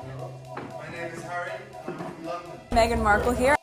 My name is Harry, and I'm from London. Meghan Markle here.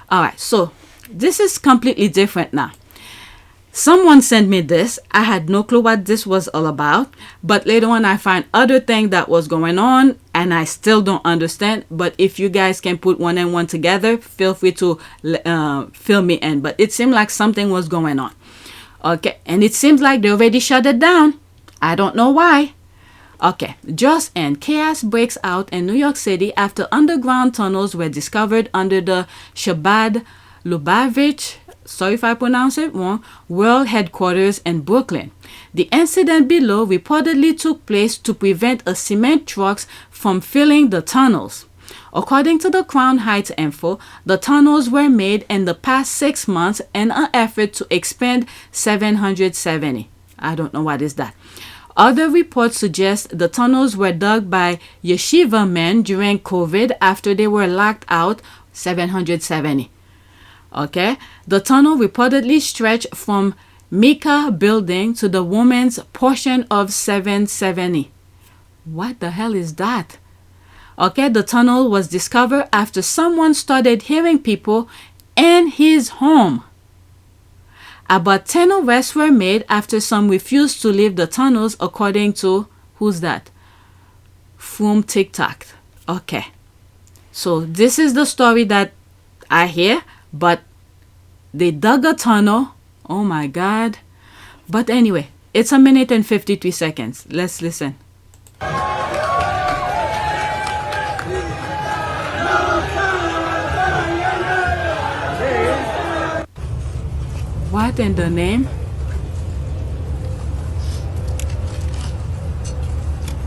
All right, so this is completely different now. Someone sent me this. I had no clue what this was all about, but later on I find other thing that was going on and I still don't understand. But if you guys can put one and one together, feel free to fill me in. But it seemed like something was going on. Okay, and it seems like they already shut it down. I don't know why. Okay, just and chaos breaks out in New York City after underground tunnels were discovered under the Chabad Lubavitch, sorry if I pronounce it wrong, world headquarters in Brooklyn. The incident below reportedly took place to prevent a cement trucks from filling the tunnels. According to the Crown Heights info, the tunnels were made in the past 6 months in an effort to expand 770. I don't know what is that. Other reports suggest the tunnels were dug by yeshiva men during COVID after they were locked out. 770. Okay, the tunnel reportedly stretched from Mika building to the women's portion of 770. What the hell is that? Okay, the tunnel was discovered after someone started hearing people in his home. About 10 arrests were made after some refused to leave the tunnels, according to, who's that? From TikTok. Okay. So this is the story that I hear, but they dug a tunnel. Oh my God. But anyway, it's 1 minute and 53 seconds. Let's listen. What in the name?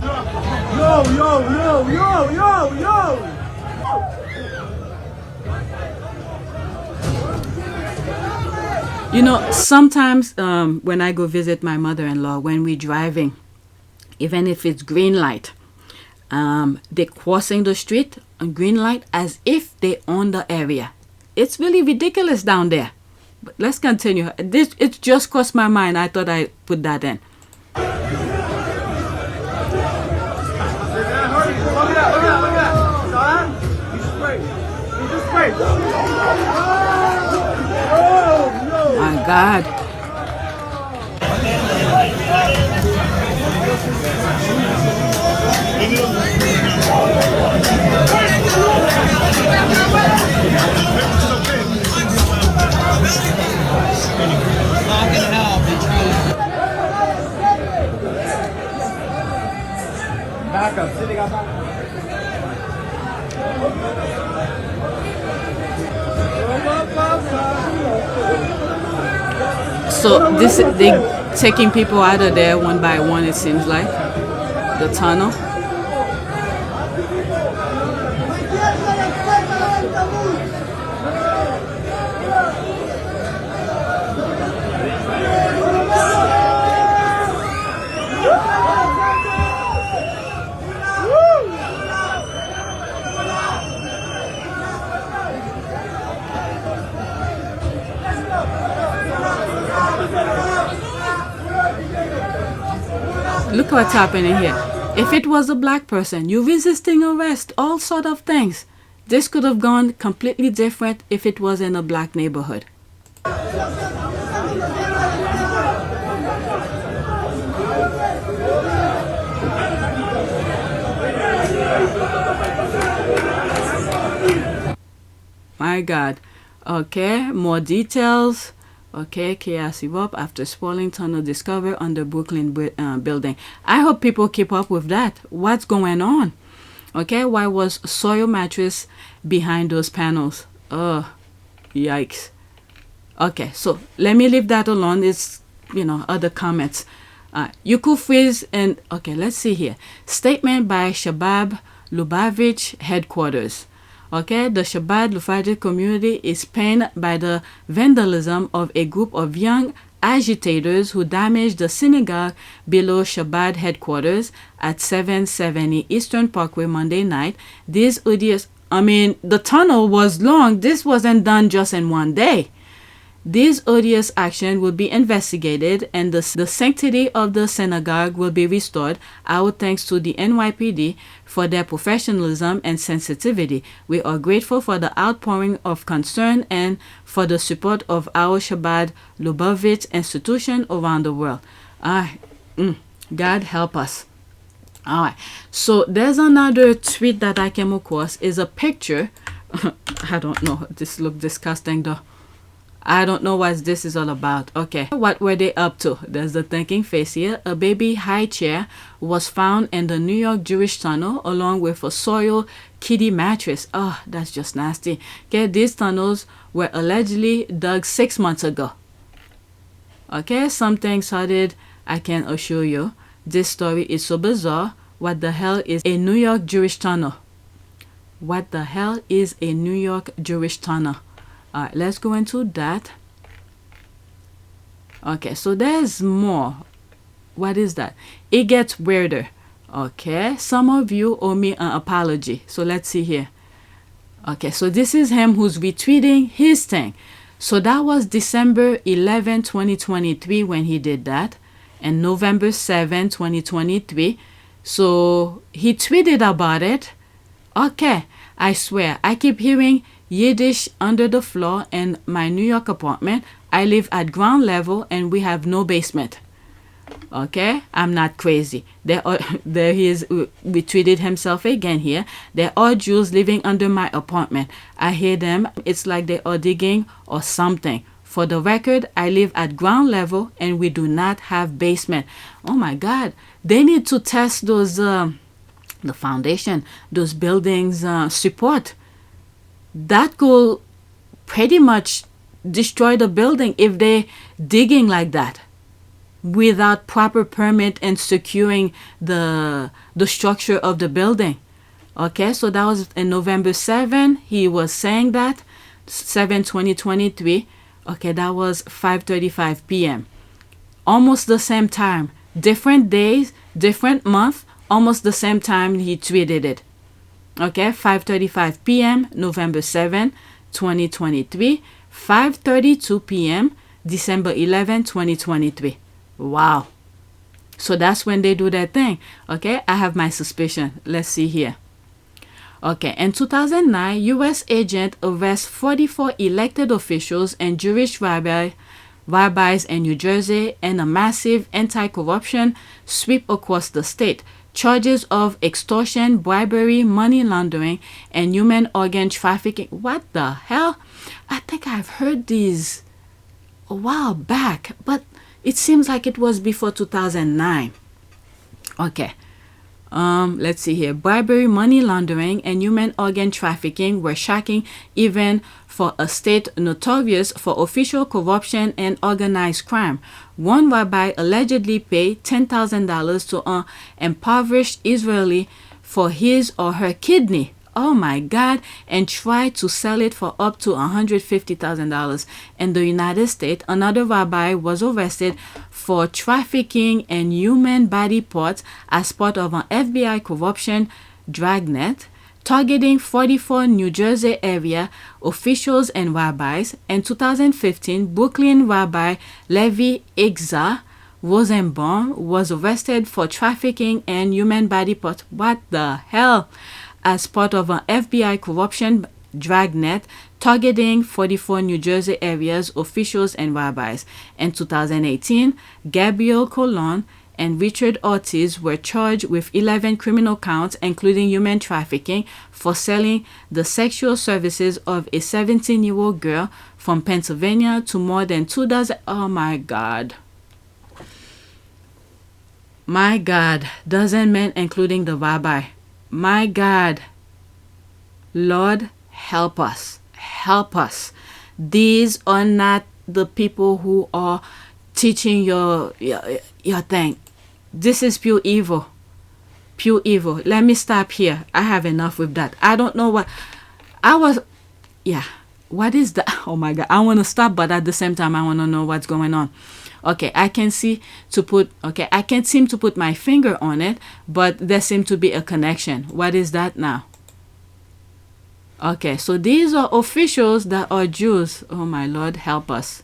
Yo, yo, yo, yo, yo, yo! You know, sometimes when I go visit my mother-in-law, when we're driving, even if it's green light, they're crossing the street on green light as if they own the area. It's really ridiculous down there. But let's continue. It just crossed my mind. I thought I'd put that in. My God. Back up, sitting up. So this they taking people out of there one by one, it seems like. The tunnel. Look what's happening here. If it was a black person, you're resisting arrest, all sort of things. This could have gone completely different if it was in a black neighborhood. My God. Okay, more details. Okay, chaos erupt after sprawling tunnel discovered under Brklyn building. I hope people keep up with that. What's going on? Okay, why was soil mattress behind those panels? Yikes. Okay, so let me leave that alone. It's, other comments. You could freeze and, okay, let's see here. Statement by Shabab Lubavitch headquarters. Okay, the Shabbat Lubavitch community is pained by the vandalism of a group of young agitators who damaged the synagogue below Shabbat headquarters at 770 Eastern Parkway Monday night. These odious, the tunnel was long. This wasn't done just in one day. These odious actions will be investigated and the sanctity of the synagogue will be restored. Our thanks to the NYPD for their professionalism and sensitivity. We are grateful for the outpouring of concern and for the support of our Shabbat Lubavitch institution around the world. God help us. All right. So there's another tweet that I came across. Is a picture. I don't know. This looks disgusting though. I don't know what this is all about. Okay, what were they up to? There's the thinking face here. A baby high chair was found in the New York Jewish tunnel along with a soil kiddie mattress. Oh, that's just nasty. Okay, these tunnels were allegedly dug 6 months ago. Okay, something started, I can assure you. This story is so bizarre. What the hell is a New York Jewish tunnel? What the hell is a New York Jewish tunnel? All right, let's go into that. Okay, so there's more. What is that? It gets weirder. Okay, some of you owe me an apology. So let's see here. Okay, so this is him who's retweeting his thing. So that was December 11, 2023 when he did that. And November 7, 2023. So he tweeted about it. Okay, I swear, I keep hearing Yiddish under the floor in my New York apartment. I live at ground level and we have no basement. Okay, I'm not crazy. There he is, retweeted himself again here. There are Jews living under my apartment. I hear them. It's like they are digging or something. For the record, I live at ground level and we do not have basement. Oh my God, they need to test those, the foundation, those buildings support. That could pretty much destroy the building if they're digging like that without proper permit and securing the structure of the building. Okay, so that was in November 7. He was saying that 7/2023. Okay, that was 5:35 p.m. Almost the same time, different days, different month, almost the same time he tweeted it. Okay, 5:35 p.m. November 7, 2023, 5:32 p.m. December 11, 2023. Wow. So that's when they do their thing. Okay, I have my suspicion. Let's see here. Okay, in 2009, U.S. agent arrests 44 elected officials and Jewish rabbis in New Jersey in a massive anti-corruption sweep across the state. Charges of extortion, bribery, money laundering, and human organ trafficking. What the hell? I think I've heard these a while back, but it seems like it was before 2009. Okay. Let's see here. Bribery, money laundering, and human organ trafficking were shocking even for a state notorious for official corruption and organized crime. One rabbi allegedly paid $10,000 to an impoverished Israeli for his or her kidney. Oh my God, and tried to sell it for up to $150,000. In the United States, another rabbi was arrested for trafficking in human body parts as part of an FBI corruption dragnet, targeting 44 New Jersey area officials and rabbis. In 2015, Brklyn Rabbi Levi Igza Rosenbaum was arrested for trafficking in human body parts. What the hell? As part of an FBI corruption dragnet targeting 44 New Jersey areas officials and rabbis. In 2018, Gabriel Colon, and Richard Ortiz were charged with 11 criminal counts, including human trafficking, for selling the sexual services of a 17-year-old girl from Pennsylvania to more than 2 dozen. Oh my God. My God. Dozen men, including the rabbi. My God. Lord, help us. Help us. These are not the people who are teaching your thing. This is pure evil. Pure evil. Let me stop here. I have enough with that. I don't know what I was. Yeah. What is that? Oh my God. I want to stop, but at the same time, I want to know what's going on. Okay. I can't seem to put my finger on it, but there seems to be a connection. What is that now? Okay. So these are officials that are Jews. Oh my Lord, help us.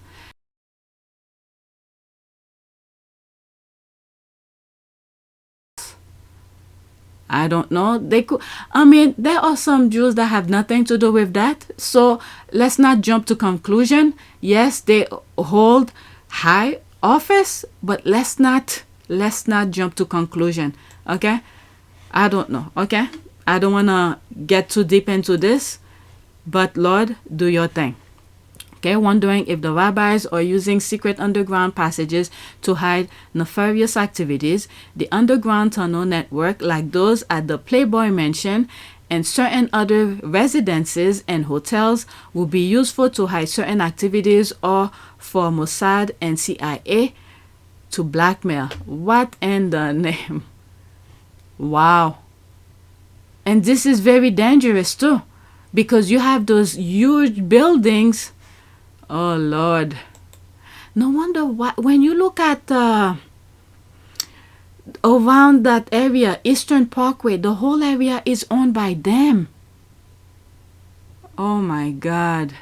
I don't know. They could. I mean, there are some Jews that have nothing to do with that. So let's not jump to conclusion. Yes, they hold high office, but let's not jump to conclusion. Okay? I don't know. Okay? I don't want to get too deep into this, but Lord, do your thing. Okay, wondering if the rabbis are using secret underground passages to hide nefarious activities. The underground tunnel network, like those at the Playboy Mansion and certain other residences and hotels, will be useful to hide certain activities or for Mossad and CIA to blackmail. What in the name? Wow. And this is very dangerous too, because you have those huge buildings. Oh Lord. No wonder why when you look at around that area, Eastern Parkway, the whole area is owned by them. Oh my God.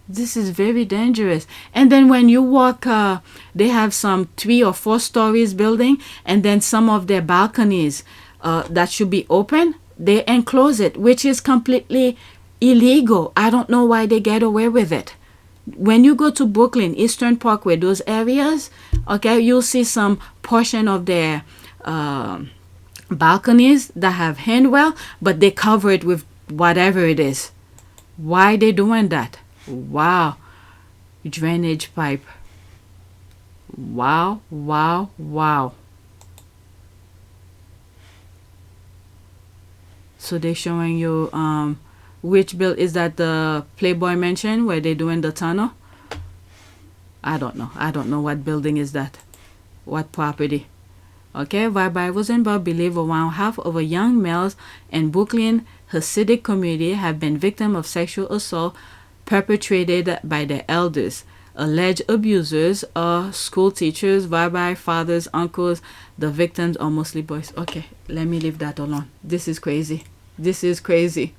This is very dangerous. And then when you walk, they have some 3 or 4 stories building, and then some of their balconies that should be open, they enclose it, which is completely illegal. I don't know why they get away with it. When you go to Brklyn, Eastern Parkway, those areas, okay, you'll see some portion of their balconies that have handrail, but they cover it with whatever it is. Why they doing that? Wow. Drainage pipe. Wow, wow, wow. So they're showing you which bill is that, the Playboy Mansion where they're doing the tunnel? I don't know. I don't know what building is that. What property? Okay, Rabbi Rosenberg believe around half of the young males in Brklyn Hasidic community have been victims of sexual assault perpetrated by their elders. Alleged abusers are school teachers, rabbi, fathers, uncles. The victims are mostly boys. Okay, let me leave that alone. This is crazy. This is crazy.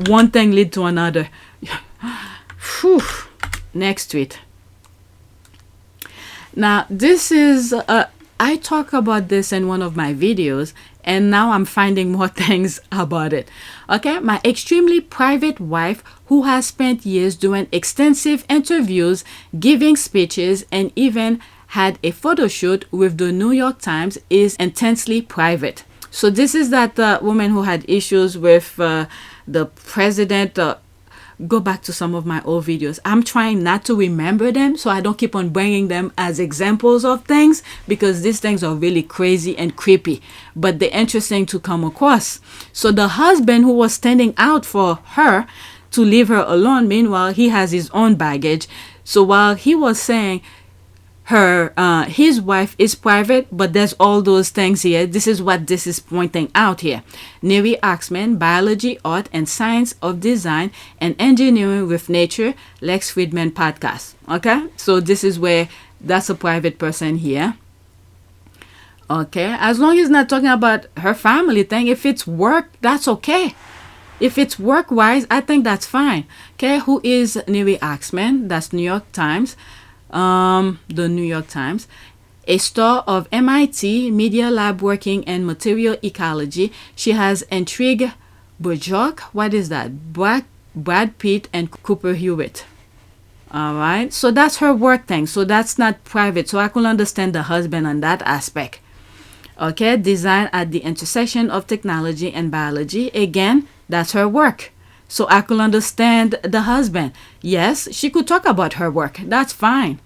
One thing lead to another. Whew. Next tweet. Now, this is, I talk about this in one of my videos, and now I'm finding more things about it. Okay, my extremely private wife, who has spent years doing extensive interviews, giving speeches, and even had a photo shoot with the New York Times, is intensely private. So this is that woman who had issues with the president. Go back to some of my old videos. I'm trying not to remember them, so I don't keep on bringing them as examples of things, because these things are really crazy and creepy, but they're interesting to come across. So the husband who was standing out for her to leave her alone, meanwhile he has his own baggage. So while he was saying his wife is private, but there's all those things here. This is what this is pointing out here. Neri Oxman, Biology, Art, and Science of Design and Engineering with Nature, Lex Friedman podcast. Okay, so this is where that's a private person here. Okay, as long as it's not talking about her family thing, if it's work, that's okay. If it's work-wise, I think that's fine. Okay, who is Neri Oxman? That's New York Times. The New York Times, a star of MIT Media Lab working in material ecology. She has intrigued Bjork, what is that? Brad Pitt and Cooper Hewitt. All right. So that's her work thing. So that's not private. So I could understand the husband on that aspect. Okay. Design at the intersection of technology and biology. Again, that's her work. So I could understand the husband. Yes, she could talk about her work. That's fine.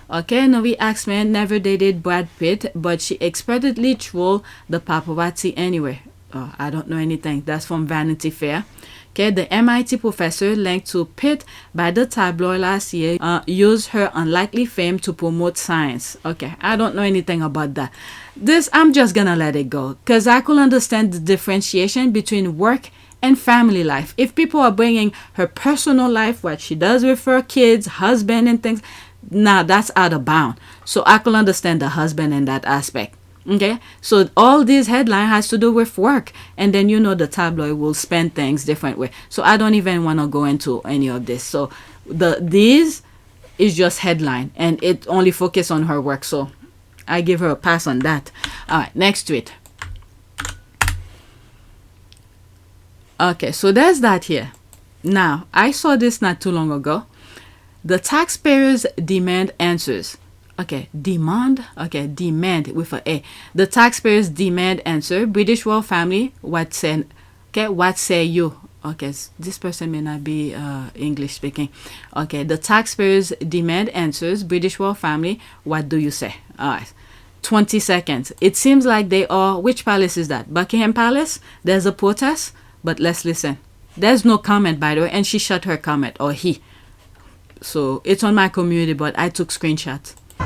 Okay, Neri Oxman never dated Brad Pitt, but she expertly trolled the paparazzi anyway. Oh, I don't know anything. That's from Vanity Fair. Okay, the MIT professor linked to Pitt by the tabloid last year used her unlikely fame to promote science. Okay, I don't know anything about that. This, I'm just gonna let it go because I could understand the differentiation between work and family life. If people are bringing her personal life, what she does with her kids, husband, and things, nah, that's out of bound. So I can understand the husband in that aspect. Okay, so all these headline has to do with work, and then the tabloid will spin things different way. So I don't even want to go into any of this. So these is just headline, and it only focus on her work. So I give her a pass on that. All right, next tweet. Okay, so there's that here. Now, I saw this not too long ago. The taxpayers demand answers. Okay, demand. Okay, demand with a A. The taxpayers demand answer. British royal family, what say? Okay, what say you? Okay, this person may not be English speaking. Okay, the taxpayers demand answers. British royal family, what do you say? All right. 20 seconds. It seems like they are. Which palace is that? Buckingham Palace? There's a protest. But let's listen. There's no comment, by the way, and she shut her comment, or he. So it's on my community, but I took screenshots. Oh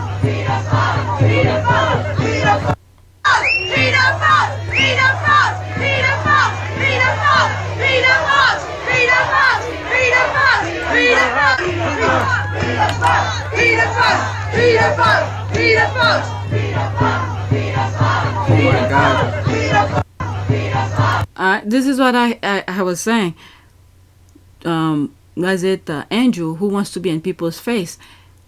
my God. This is what I was saying. Was it Andrew who wants to be in people's face?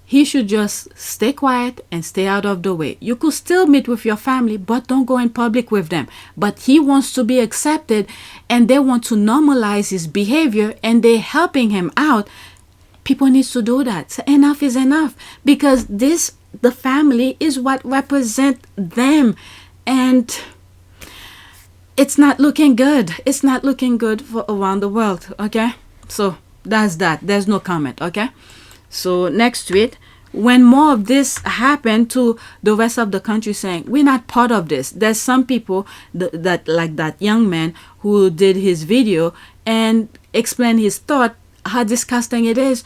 He should just stay quiet and stay out of the way. You could still meet with your family, but don't go in public with them. But he wants to be accepted, and they want to normalize his behavior, and they're helping him out. People need to do that. So enough is enough, because the family is what represent them, and it's not looking good. It's not looking good for around the world. Okay, so that's that. There's no comment. Okay. So next tweet, when more of this happened to the rest of the country saying, we're not part of this. There's some people that like that young man who did his video and explained his thought, how disgusting it is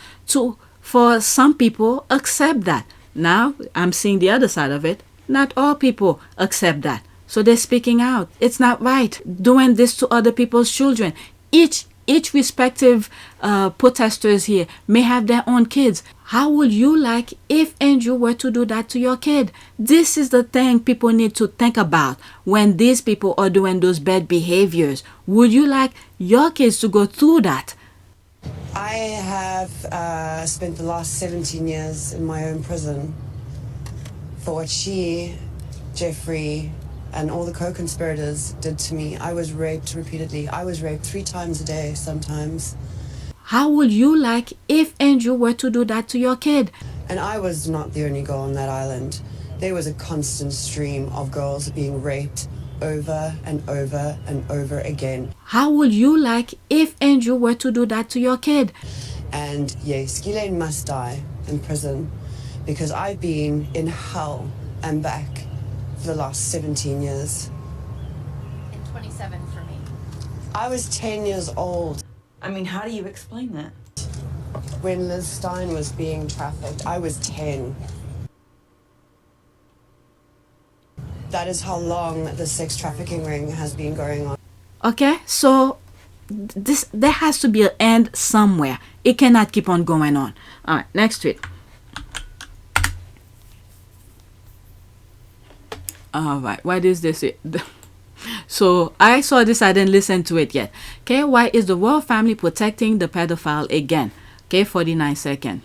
for some people accept that. Now I'm seeing the other side of it. Not all people accept that. So they're speaking out. It's not right doing this to other people's children. Each respective protesters here may have their own kids. How would you like if Andrew were to do that to your kid? This is the thing people need to think about when these people are doing those bad behaviors. Would you like your kids to go through that? I have spent the last 17 years in my own prison for what she, Jeffrey, and all the co-conspirators did to me. I was raped repeatedly. I was raped 3 times a day sometimes. How would you like if Andrew were to do that to your kid? And I was not the only girl on that island. There was a constant stream of girls being raped over and over and over again. How would you like if Andrew were to do that to your kid? And yes, Ghislaine must die in prison because I've been in hell and back for the last 17 years. And 27 for me. I was 10 years old. I mean, how do you explain that? When Liz Stein was being trafficked, I was 10. That is how long the sex trafficking ring has been going on. Okay, so there has to be an end somewhere. It cannot keep on going on. All right, next tweet. All right, what is this? So I saw this, I didn't listen to it yet. Okay, why is the royal family protecting the pedophile again? Okay, 49 seconds.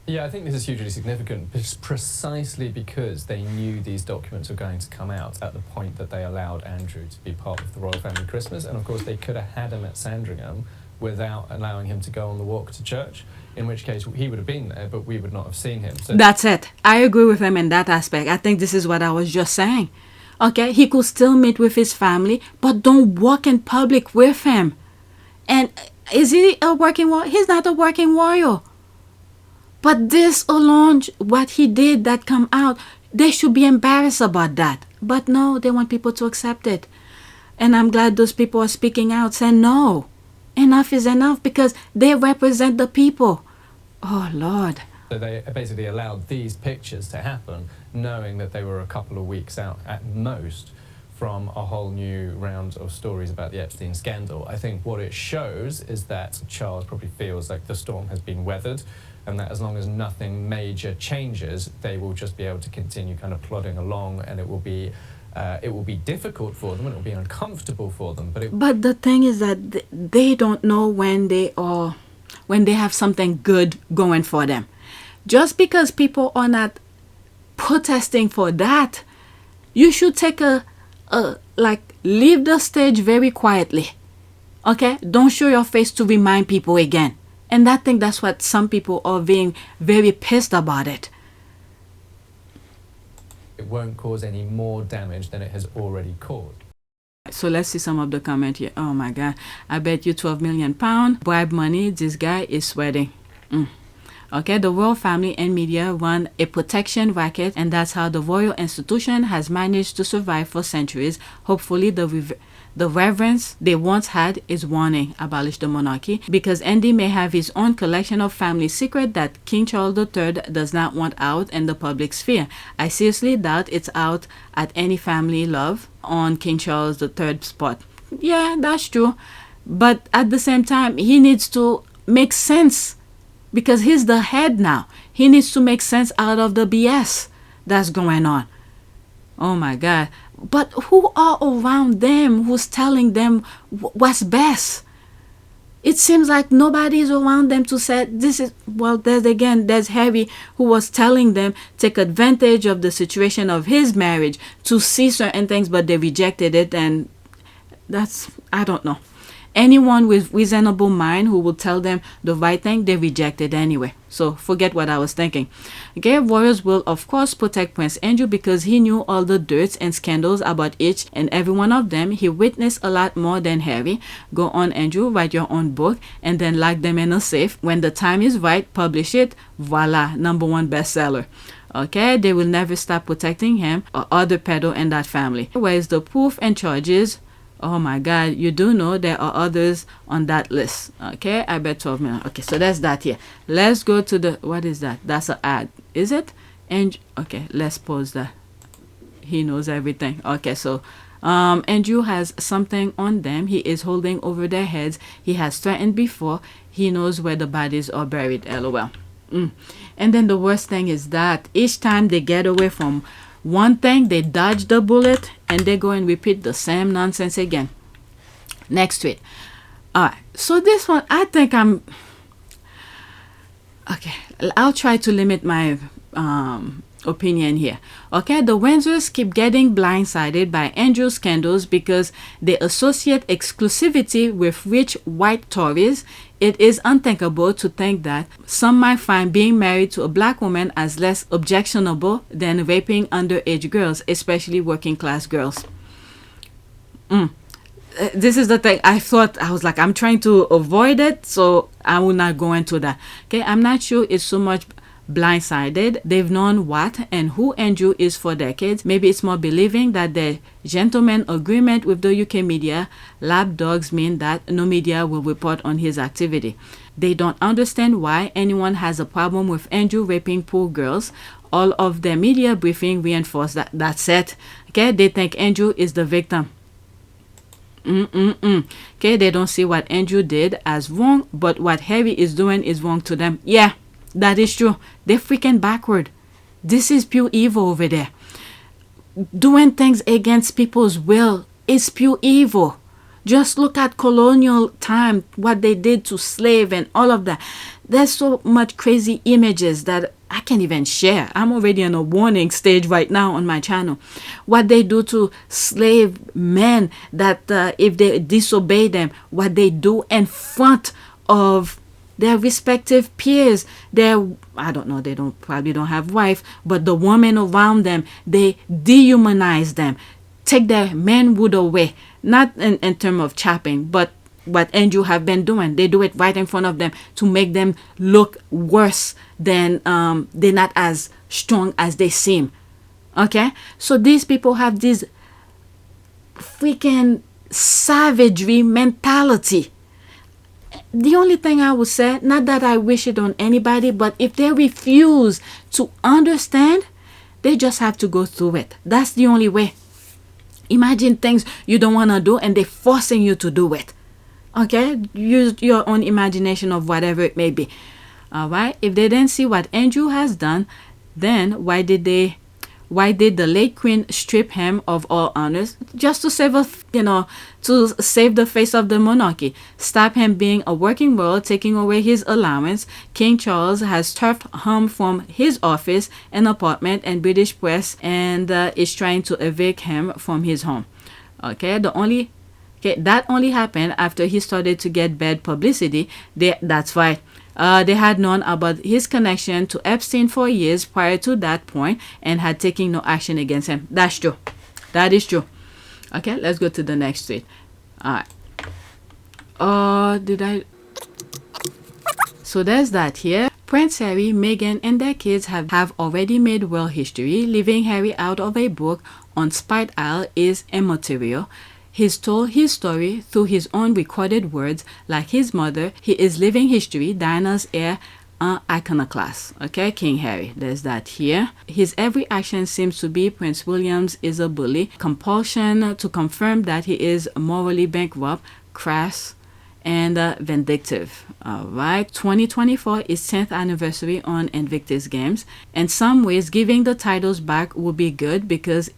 Yeah, I think this is hugely significant precisely because they knew these documents were going to come out at the point that they allowed Andrew to be part of the royal family Christmas. And of course, they could have had him at Sandringham without allowing him to go on the walk to church, in which case he would have been there, but we would not have seen him. So that's it. I agree with him in that aspect. I think this is what I was just saying. Okay, he could still meet with his family, but don't walk in public with him. And is he a working warrior? He's not a working warrior. But this alone, what he did that come out, they should be embarrassed about that. But no, they want people to accept it. And I'm glad those people are speaking out, saying no, enough is enough, because they represent the people. Oh, Lord. So they basically allowed these pictures to happen, knowing that they were a couple of weeks out at most from a whole new round of stories about the Epstein scandal. I think what it shows is that Charles probably feels like the storm has been weathered, and that as long as nothing major changes, they will just be able to continue kind of plodding along, and it will be difficult for them, and it will be uncomfortable for them. But the thing is that they don't know when they have something good going for them. Just because people are not protesting for that, you should take leave the stage very quietly. Okay? Don't show your face to remind people again. And I think that's what some people are being very pissed about it. It won't cause any more damage than it has already caused. So let's see some of the comment here. Oh my God. I bet you £12 million bribe money. This guy is sweating. Okay, the royal family and media run a protection racket, and that's how the royal institution has managed to survive for centuries. Hopefully the reverence they once had is warning, abolish the monarchy, because Andy may have his own collection of family secret that King Charles III does not want out in the public sphere. I seriously doubt it's out at any family love on King Charles III's spot. Yeah, that's true. But at the same time, he needs to make sense, because he's the head now. He needs to make sense out of the BS that's going on. Oh my God. But who are around them who's telling them what's best? It seems like nobody is around them to say this is, well, there's Harry, who was telling them take advantage of the situation of his marriage to see certain things, but they rejected it. And that's, I don't know. Anyone with reasonable mind who will tell them the right thing, they reject it anyway. So forget what I was thinking. Okay, royals will of course protect Prince Andrew because he knew all the dirts and scandals about each and every one of them. He witnessed a lot more than Harry. Go on, Andrew, write your own book and then lock them in a safe. When the time is right, publish it. Voila, #1 bestseller. Okay, they will never stop protecting him or other pedo in that family. Where is the proof and charges? Oh my God, you do know there are others on that list. Okay, I bet 12 million. Okay, so that's that here. Let's go to the, what is that? That's an ad, is it? And okay, let's pause that. He knows everything. Okay, so Andrew has something on them. He is holding over their heads. He has threatened before. He knows where the bodies are buried. LOL. And then the worst thing is that each time they get away from one thing, they dodge the bullet and they go and repeat the same nonsense again. Next tweet. All right, so this one, I think okay, I'll try to limit my opinion here. Okay, the Windsors keep getting blindsided by Andrew's scandals because they associate exclusivity with rich white Tories. It is unthinkable to think that some might find being married to a black woman as less objectionable than raping underage girls, especially working class girls. This is the thing. I was like, I'm trying to avoid it, so I will not go into that. Okay, I'm not sure it's so much blindsided. They've known what and who Andrew is for decades. Maybe it's more believing that the gentleman agreement with the UK media lapdogs mean that no media will report on his activity. They don't understand why anyone has a problem with Andrew raping poor girls. All of their media briefing reinforce that. That's it. Okay, they think Andrew is the victim. Okay, they don't see what Andrew did as wrong, but what Harry is doing is wrong to them. Yeah, that is true. They're freaking backward. This is pure evil over there. Doing things against people's will is pure evil. Just look at colonial time, what they did to slave and all of that. There's so much crazy images that I can't even share. I'm already in a warning stage right now on my channel. What they do to slave men, that if they disobey them, what they do in front of their respective peers, I don't know, they probably don't have wife, but the women around them, they dehumanize them, take their manhood away, not in terms of chopping, but what Andrew have been doing. They do it right in front of them to make them look worse than they're not as strong as they seem. Okay, so these people have this freaking savagery mentality. The only thing I would say, not that I wish it on anybody, but if they refuse to understand, they just have to go through it. That's the only way. Imagine things you don't want to do and they're forcing you to do it. Okay, use your own imagination of whatever it may be. All right, if they didn't see what Andrew has done, then why did the late queen strip him of all honors? Just to save to save the face of the monarchy, stop him being a working royal, taking away his allowance. King Charles has turfed him from his office and apartment and British press, and is trying to evict him from his home. Okay, that only happened after he started to get bad publicity. That's right. They had known about his connection to Epstein for years prior to that point and had taken no action against him. That's true. That is true. Okay, let's go to the next tweet. All right. So there's that here. Prince Harry, Meghan, and their kids have already made world history. Leaving Harry out of a book on Spite Isle is immaterial. He's told his story through his own recorded words. Like his mother, he is living history. Diana's heir, iconoclast. Okay, King Harry. There's that here. His every action seems to be Prince William's is a bully. Compulsion to confirm that he is morally bankrupt, crass, and vindictive. All right, 2024 is 10th anniversary on Invictus Games. In some ways, giving the titles back would be good because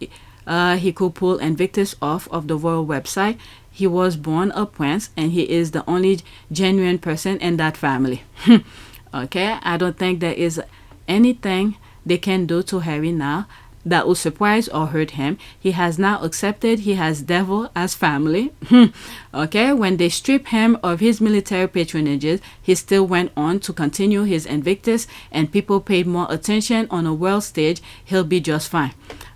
he could pull Invictus off of the royal website. He was born a prince and he is the only genuine person in that family. Okay, I don't think there is anything they can do to Harry now that will surprise or hurt him. He has now accepted he has devil as family. Okay, when they strip him of his military patronages, he still went on to continue his Invictus and people paid more attention on a world stage. He'll be just fine.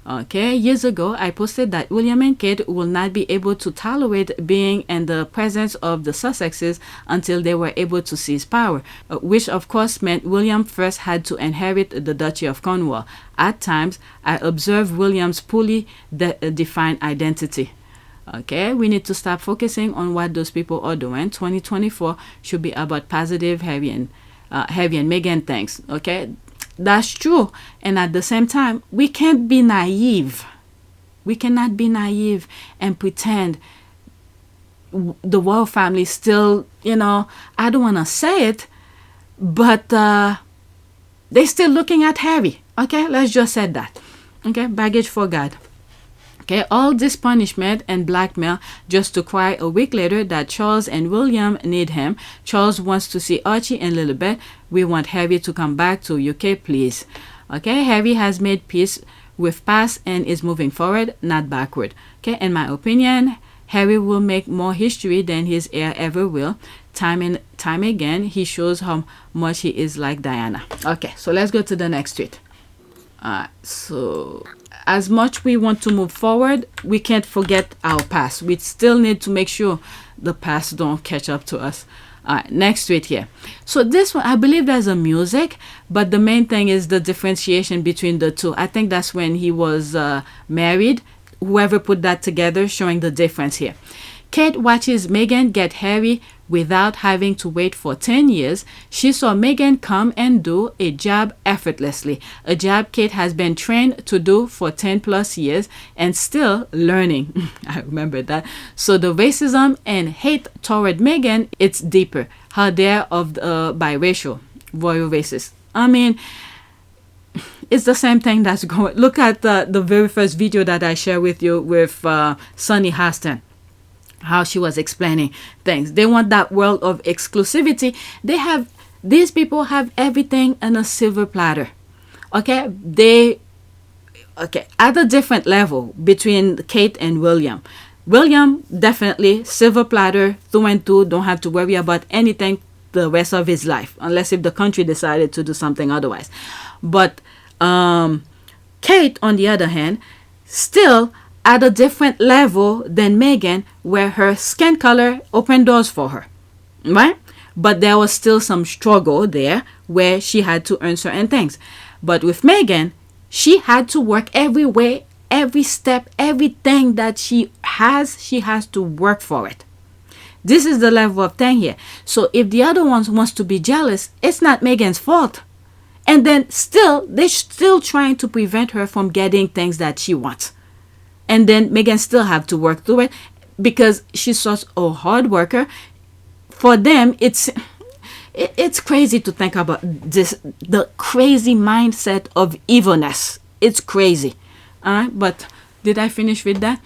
Okay, years ago, I posted that William and Kate will not be able to tolerate being in the presence of the Sussexes until they were able to seize power, which of course meant William first had to inherit the Duchy of Cornwall. At times, I observed William's poorly defined identity. Okay, we need to stop focusing on what those people are doing. 2024 should be about positive Harry and Meghan things. Okay, that's true. And at the same time, we can't be naive. We cannot be naive and pretend the royal family still, I don't want to say it, but they're still looking at Harry. Okay, let's just say that. Okay, baggage for God. Okay, all this punishment and blackmail just to cry a week later that Charles and William need him. Charles wants to see Archie and Lilibet. We want Harry to come back to UK, please. Okay, Harry has made peace with past and is moving forward, not backward. Okay, in my opinion, Harry will make more history than his heir ever will. Time and time again, he shows how much he is like Diana. Okay, so let's go to the next tweet. So as much we want to move forward, we can't forget our past. We still need to make sure the past don't catch up to us. Next tweet here. So this one, I believe there's a music, but the main thing is the differentiation between the two. I think that's when he was married. Whoever put that together, showing the difference here. Kate watches Meghan get Harry without having to wait for 10 years. She saw Meghan come and do a job effortlessly, a job Kate has been trained to do for 10 plus years and still learning. I remember that. So the racism and hate toward Meghan, it's deeper. How dare of the biracial, royal racist. I mean, it's the same thing that's going. Look at the very first video that I shared with you with Sunny Hostin. How she was explaining things. They want that world of exclusivity. These people have everything on a silver platter. Okay, at a different level between Kate and William. William definitely silver platter through and through, don't have to worry about anything the rest of his life, unless if the country decided to do something otherwise. But Kate, on the other hand, still at a different level than Meghan, where her skin color opened doors for her, right? But there was still some struggle there where she had to earn certain things. But with Meghan, she had to work every way, every step, everything that she has to work for it. This is the level of thing here. So if the other ones wants to be jealous, it's not Meghan's fault. And then still, they're still trying to prevent her from getting things that she wants. And then Meghan still have to work through it because she's such a hard worker. For them, it's crazy to think about this, the crazy mindset of evilness. It's crazy. But did I finish with that?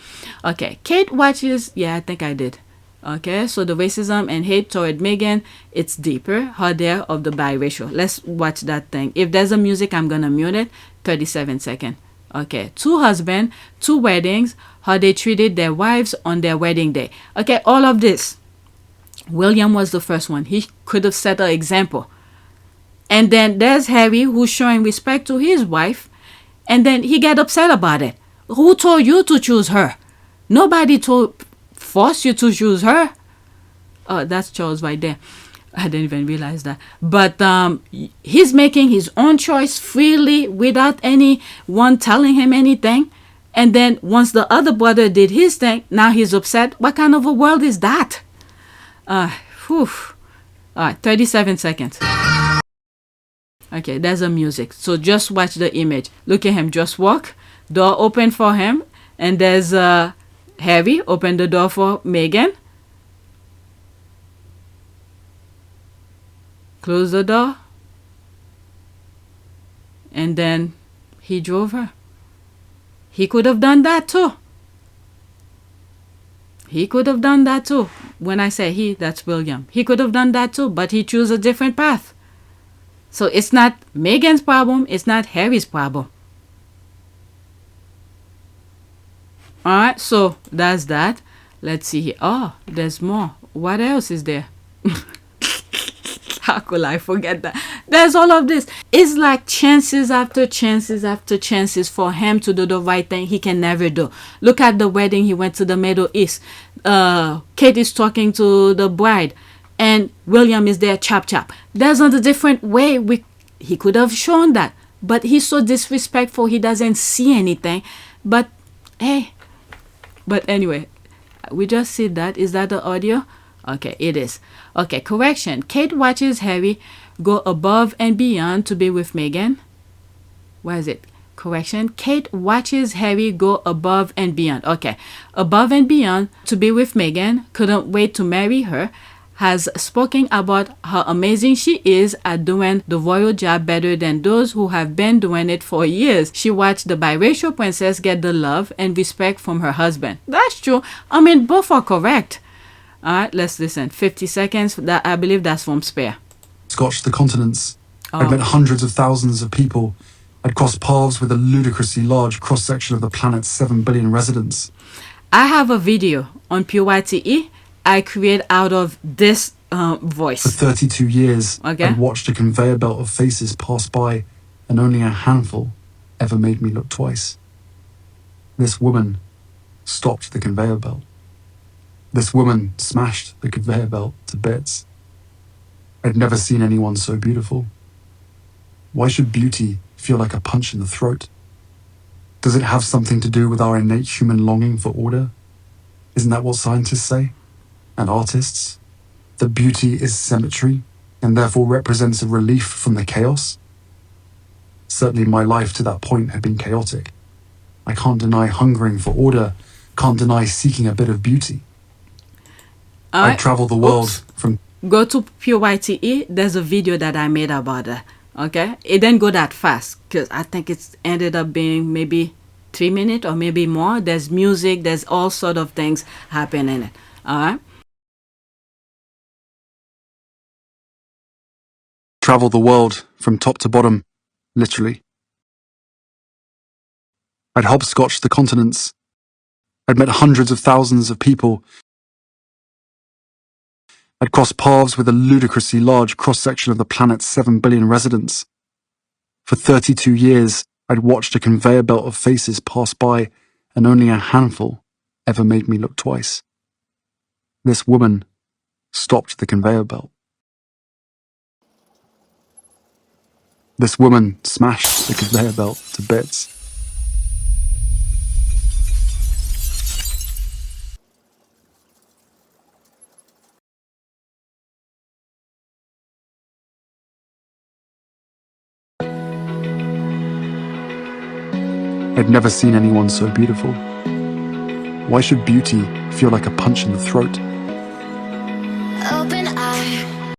Okay, Kate watches. Yeah, I think I did. Okay, so the racism and hate toward Meghan, it's deeper, harder of the biracial. Let's watch that thing. If there's a music, I'm gonna mute it. 37 seconds. Okay, 2 husbands, 2 weddings, how they treated their wives on their wedding day. Okay, all of this. William was the first one. He could have set an example. And then there's Harry, who's showing respect to his wife, and then he get upset about it. Who told you to choose her? Nobody forced you to choose her. Oh, that's Charles right there. I didn't even realize that. But he's making his own choice freely without anyone telling him anything. And then once the other brother did his thing, now he's upset. What kind of a world is that? All right, 37 seconds. Okay, there's a music. So just watch the image. Look at him just walk. Door open for him. And there's Harry open the door for Meghan. Close the door. And then he drove her. He could have done that too. He could have done that too. When I say he, that's William. He could have done that too, but he chose a different path. So it's not Meghan's problem. It's not Harry's problem. Alright, so that's that. Let's see here. Oh, there's more. What else is there? How could I forget that? There's all of this. It's like chances after chances after chances for him to do the right thing he can never do. Look at the wedding. He went to the Middle East. Kate is talking to the bride. And William is there chop chop. There's a different way he could have shown that. But he's so disrespectful. He doesn't see anything. But hey. But anyway, we just see that. Is that the audio? Okay, it is. Okay, correction. Kate watches Harry go above and beyond to be with Meghan. Where is it? Correction. Kate watches Harry go above and beyond. Okay, above and beyond to be with Meghan. Couldn't wait to marry her. Has spoken about how amazing she is at doing the royal job better than those who have been doing it for years. She watched the biracial princess get the love and respect from her husband. That's true. I mean, both are correct. All right, let's listen. 50 seconds. That I believe that's from Spare. Scotch the continents. I'd met hundreds of thousands of people. I'd crossed paths with a ludicrously large cross-section of the planet's 7 billion residents. I have a video on PYTE I create out of this voice. For 32 years, Okay. I'd watched a conveyor belt of faces pass by, and only a handful ever made me look twice. This woman stopped the conveyor belt. This woman smashed the conveyor belt to bits. I'd never seen anyone so beautiful. Why should beauty feel like a punch in the throat? Does it have something to do with our innate human longing for order? Isn't that what scientists say? And artists? That beauty is symmetry and therefore represents a relief from the chaos? Certainly my life to that point had been chaotic. I can't deny hungering for order, can't deny seeking a bit of beauty. I travel the world from... Go to PYTE. There's a video that I made about that. Okay? It didn't go that fast because I think it's ended up being maybe 3 minutes or maybe more. There's music. There's all sort of things happening in it. All right? Travel the world from top to bottom, literally. I'd hopscotched the continents. I'd met hundreds of thousands of people. I'd crossed paths with a ludicrously large cross-section of the planet's 7 billion residents. For 32 years, I'd watched a conveyor belt of faces pass by, and only a handful ever made me look twice. This woman stopped the conveyor belt. This woman smashed the conveyor belt to bits. I'd never seen anyone so beautiful. Why should beauty feel like a punch in the throat? Open eye.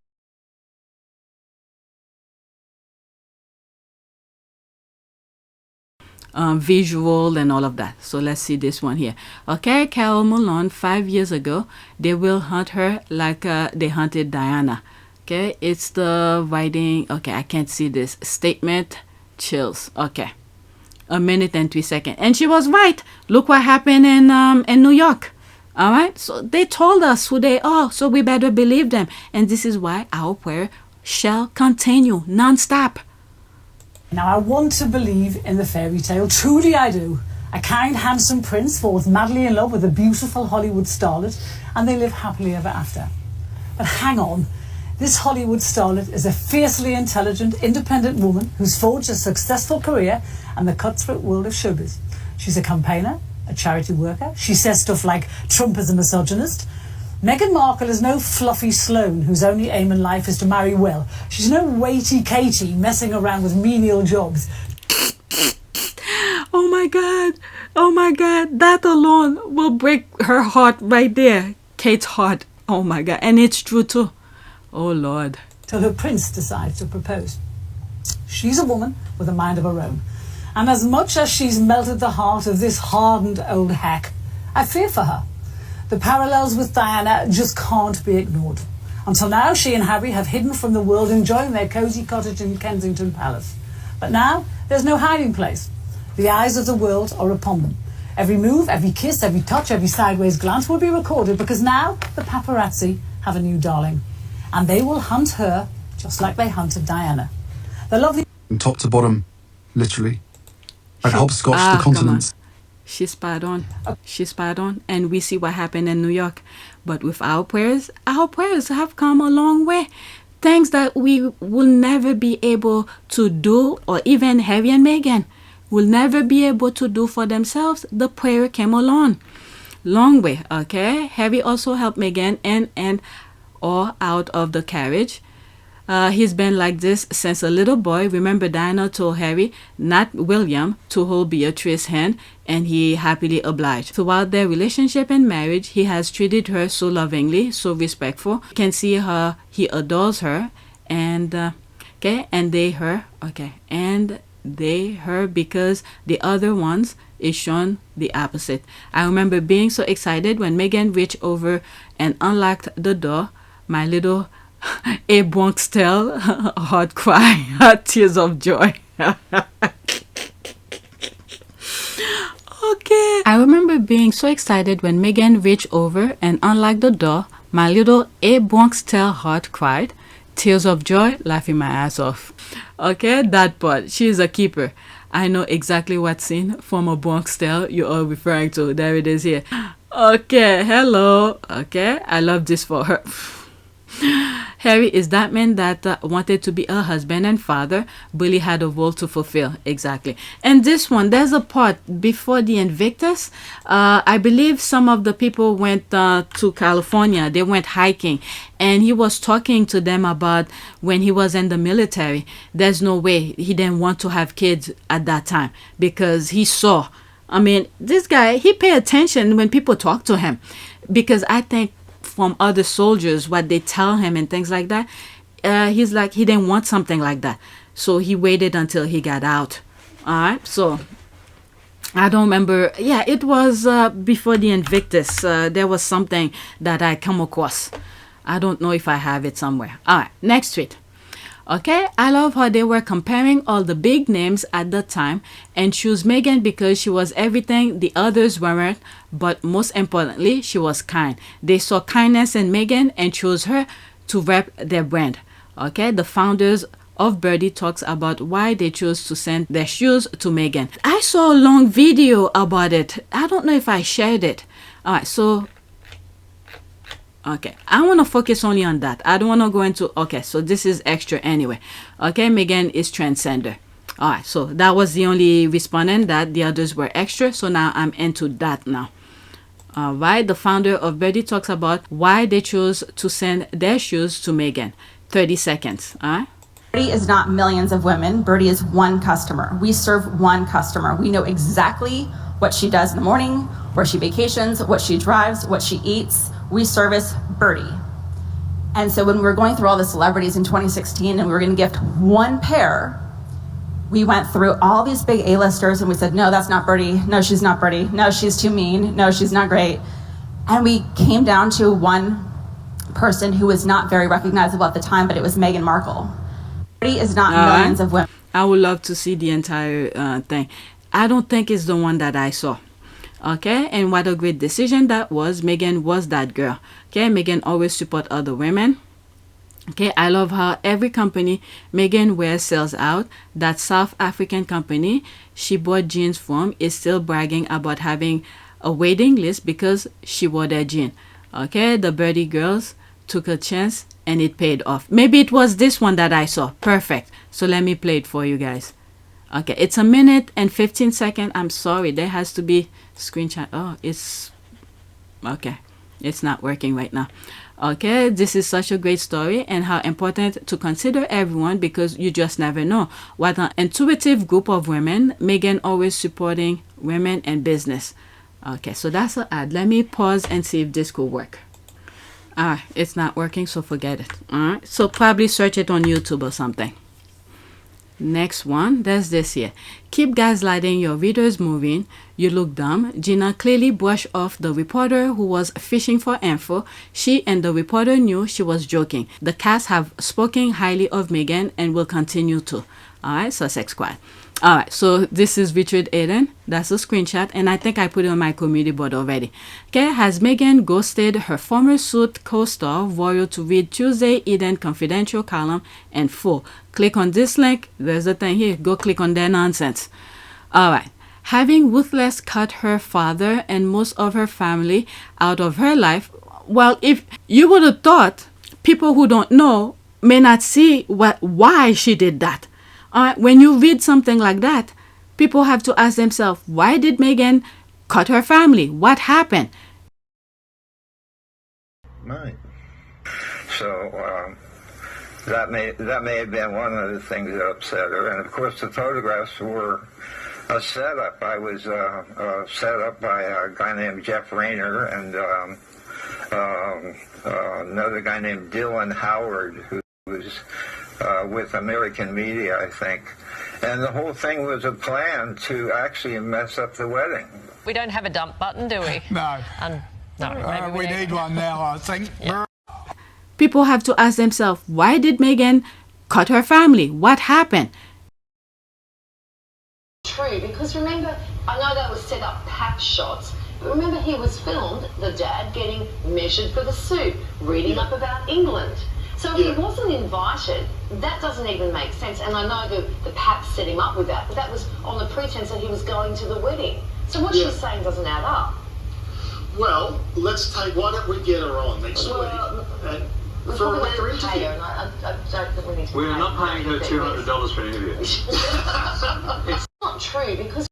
Visual and all of that. So let's see this one here. Okay, Carol Malone, 5 years ago, they will hunt her like they hunted Diana. Okay, it's the writing. Okay, I can't see this statement. Chills. Okay, 1 minute and 3 seconds, and she was right. Look what happened in New York. All right, so they told us who they are, so we better believe them, and this is why our prayer shall continue non-stop. Now, I want to believe in the fairy tale, truly I do. A kind, handsome prince falls madly in love with a beautiful Hollywood starlet, and they live happily ever after. But hang on, this Hollywood starlet is a fiercely intelligent, independent woman who's forged a successful career in the cutthroat world of showbiz. She's a campaigner, a charity worker. She says stuff like Trump is a misogynist. Meghan Markle is no fluffy Sloane whose only aim in life is to marry well. She's no weighty Katie messing around with menial jobs. Oh my God, that alone will break her heart right there. Kate's heart. Oh my God, and it's true too. Oh Lord. Till her prince decides to propose. She's a woman with a mind of her own. And as much as she's melted the heart of this hardened old hack, I fear for her. The parallels with Diana just can't be ignored. Until now, she and Harry have hidden from the world, enjoying their cosy cottage in Kensington Palace. But now, there's no hiding place. The eyes of the world are upon them. Every move, every kiss, every touch, every sideways glance will be recorded, because now the paparazzi have a new darling. And they will hunt her just like they hunted Diana. The lovely... From top to bottom, literally. I'd hopscotched the continents. She's spot on. She's spot on. And we see what happened in New York. But with our prayers have come a long way. Things that we will never be able to do, or even Harry and Meghan will never be able to do for themselves. The prayer came along. Long way, okay? Harry also helped Meghan and or out of the carriage. He's been like this since a little boy. Remember, Diana told Harry, not William, to hold Beatrice's hand, and he happily obliged. Throughout their relationship and marriage, he has treated her so lovingly, so respectful. You can see her, he adores her, and and they her because the other ones is shown the opposite. I remember being so excited when Meghan reached over and unlocked the door. My little a Bronx tell, heart cry, tears of joy. Okay. I remember being so excited when Meghan reached over and unlocked the door. My little A Bronx tell heart cried, tears of joy, laughing my ass off. Okay, that part. She's a keeper. I know exactly what scene from A Bronx Tale you are referring to. There it is here. Okay, hello. Okay, I love this for her. Harry is that man that wanted to be a husband and father, but he had a role to fulfill. Exactly. And this one, there's a part before the Invictus. I believe some of the people went to California. They went hiking, and he was talking to them about when he was in the military. There's no way he didn't want to have kids at that time, because he saw. I mean, this guy, he paid attention when people talk to him, because I think from other soldiers, what they tell him and things like that, he's like, he didn't want something like that, so he waited until he got out. All right, so I don't remember. Yeah, it was before the Invictus. There was something that I come across. I don't know if I have it somewhere. All right, next tweet. Okay, I love how they were comparing all the big names at the time and chose Meghan because she was everything the others weren't, but most importantly, she was kind. They saw kindness in Meghan and chose her to rep their brand. Okay, the founders of Birdie talks about why they chose to send their shoes to Meghan. I saw a long video about it. I don't know if I shared it. Alright, so okay, I want to focus only on that. I don't want to go into, okay, so this is extra anyway. Okay, Meghan is transgender. All right, so that was the only respondent, that the others were extra. So now I'm into that now. All right, the founder of Birdie talks about why they chose to send their shoes to Meghan. 30 seconds, all right? Birdie is not millions of women. Birdie is one customer. We serve one customer. We know exactly what she does in the morning, where she vacations, what she drives, what she eats. We service Birdie. And so when we were going through all the celebrities in 2016 and we were going to gift one pair, we went through all these big A-listers and we said, no, that's not Birdie. No, she's not Birdie. No, she's too mean. No, she's not great. And we came down to one person who was not very recognizable at the time, but it was Meghan Markle. Birdie is not millions of women. I would love to see the entire thing. I don't think it's the one that I saw. Okay, and what a great decision that was. Meghan was that girl. Okay, Meghan always support other women. Okay, I love how every company Meghan wears sells out. That South African company she bought jeans from is still bragging about having a waiting list because she wore their jean. Okay, the Birdie girls took a chance and it paid off. Maybe it was this one that I saw. Perfect. So let me play it for you guys. Okay, it's 1 minute and 15 seconds. I'm sorry, there has to be screenshot. Oh, it's okay. It's not working right now. Okay, this is such a great story and how important to consider everyone because you just never know. What an intuitive group of women. Meghan always supporting women and business. Okay, so that's an ad. Let me pause and see if this could work. It's not working, so forget it. Alright, so probably search it on YouTube or something. Next one, there's this here. Keep gaslighting your readers moving. You look dumb. Gina clearly brushed off the reporter who was fishing for info. She and the reporter knew she was joking. The cast have spoken highly of Meghan and will continue to. Alright, Sussex Squad. Alright, so this is Richard Aiden. That's a screenshot, and I think I put it on my community board already. Okay, has Meghan ghosted her former Suit co-star Royal to read Tuesday Eden Confidential column in full? Click on this link. There's a thing here. Go click on their nonsense. Alright, having ruthless cut her father and most of her family out of her life. Well, if you would have thought people who don't know may not see why she did that. When you read something like that, people have to ask themselves, why did Meghan cut her family? What happened? Right. So that may have been one of the things that upset her. And of course, the photographs were a setup. I was set up by a guy named Jeff Rayner and another guy named Dylan Howard, who was with American media, I think. And the whole thing was a plan to actually mess up the wedding. We don't have a dump button, do we? No. No, we need one now, I think. Yeah. People have to ask themselves, why did Meghan cut her family? What happened? True, because remember, I know that was set up pack shots, but remember he was filmed, the dad, getting measured for the suit, reading up about England. So if he wasn't invited, that doesn't even make sense. And I know the Pats set him up with that, but that was on the pretense that he was going to the wedding. So what she's saying doesn't add up. Well, why don't we get her on next week? For an interview. We are not paying her $200 for an interview. It's not true because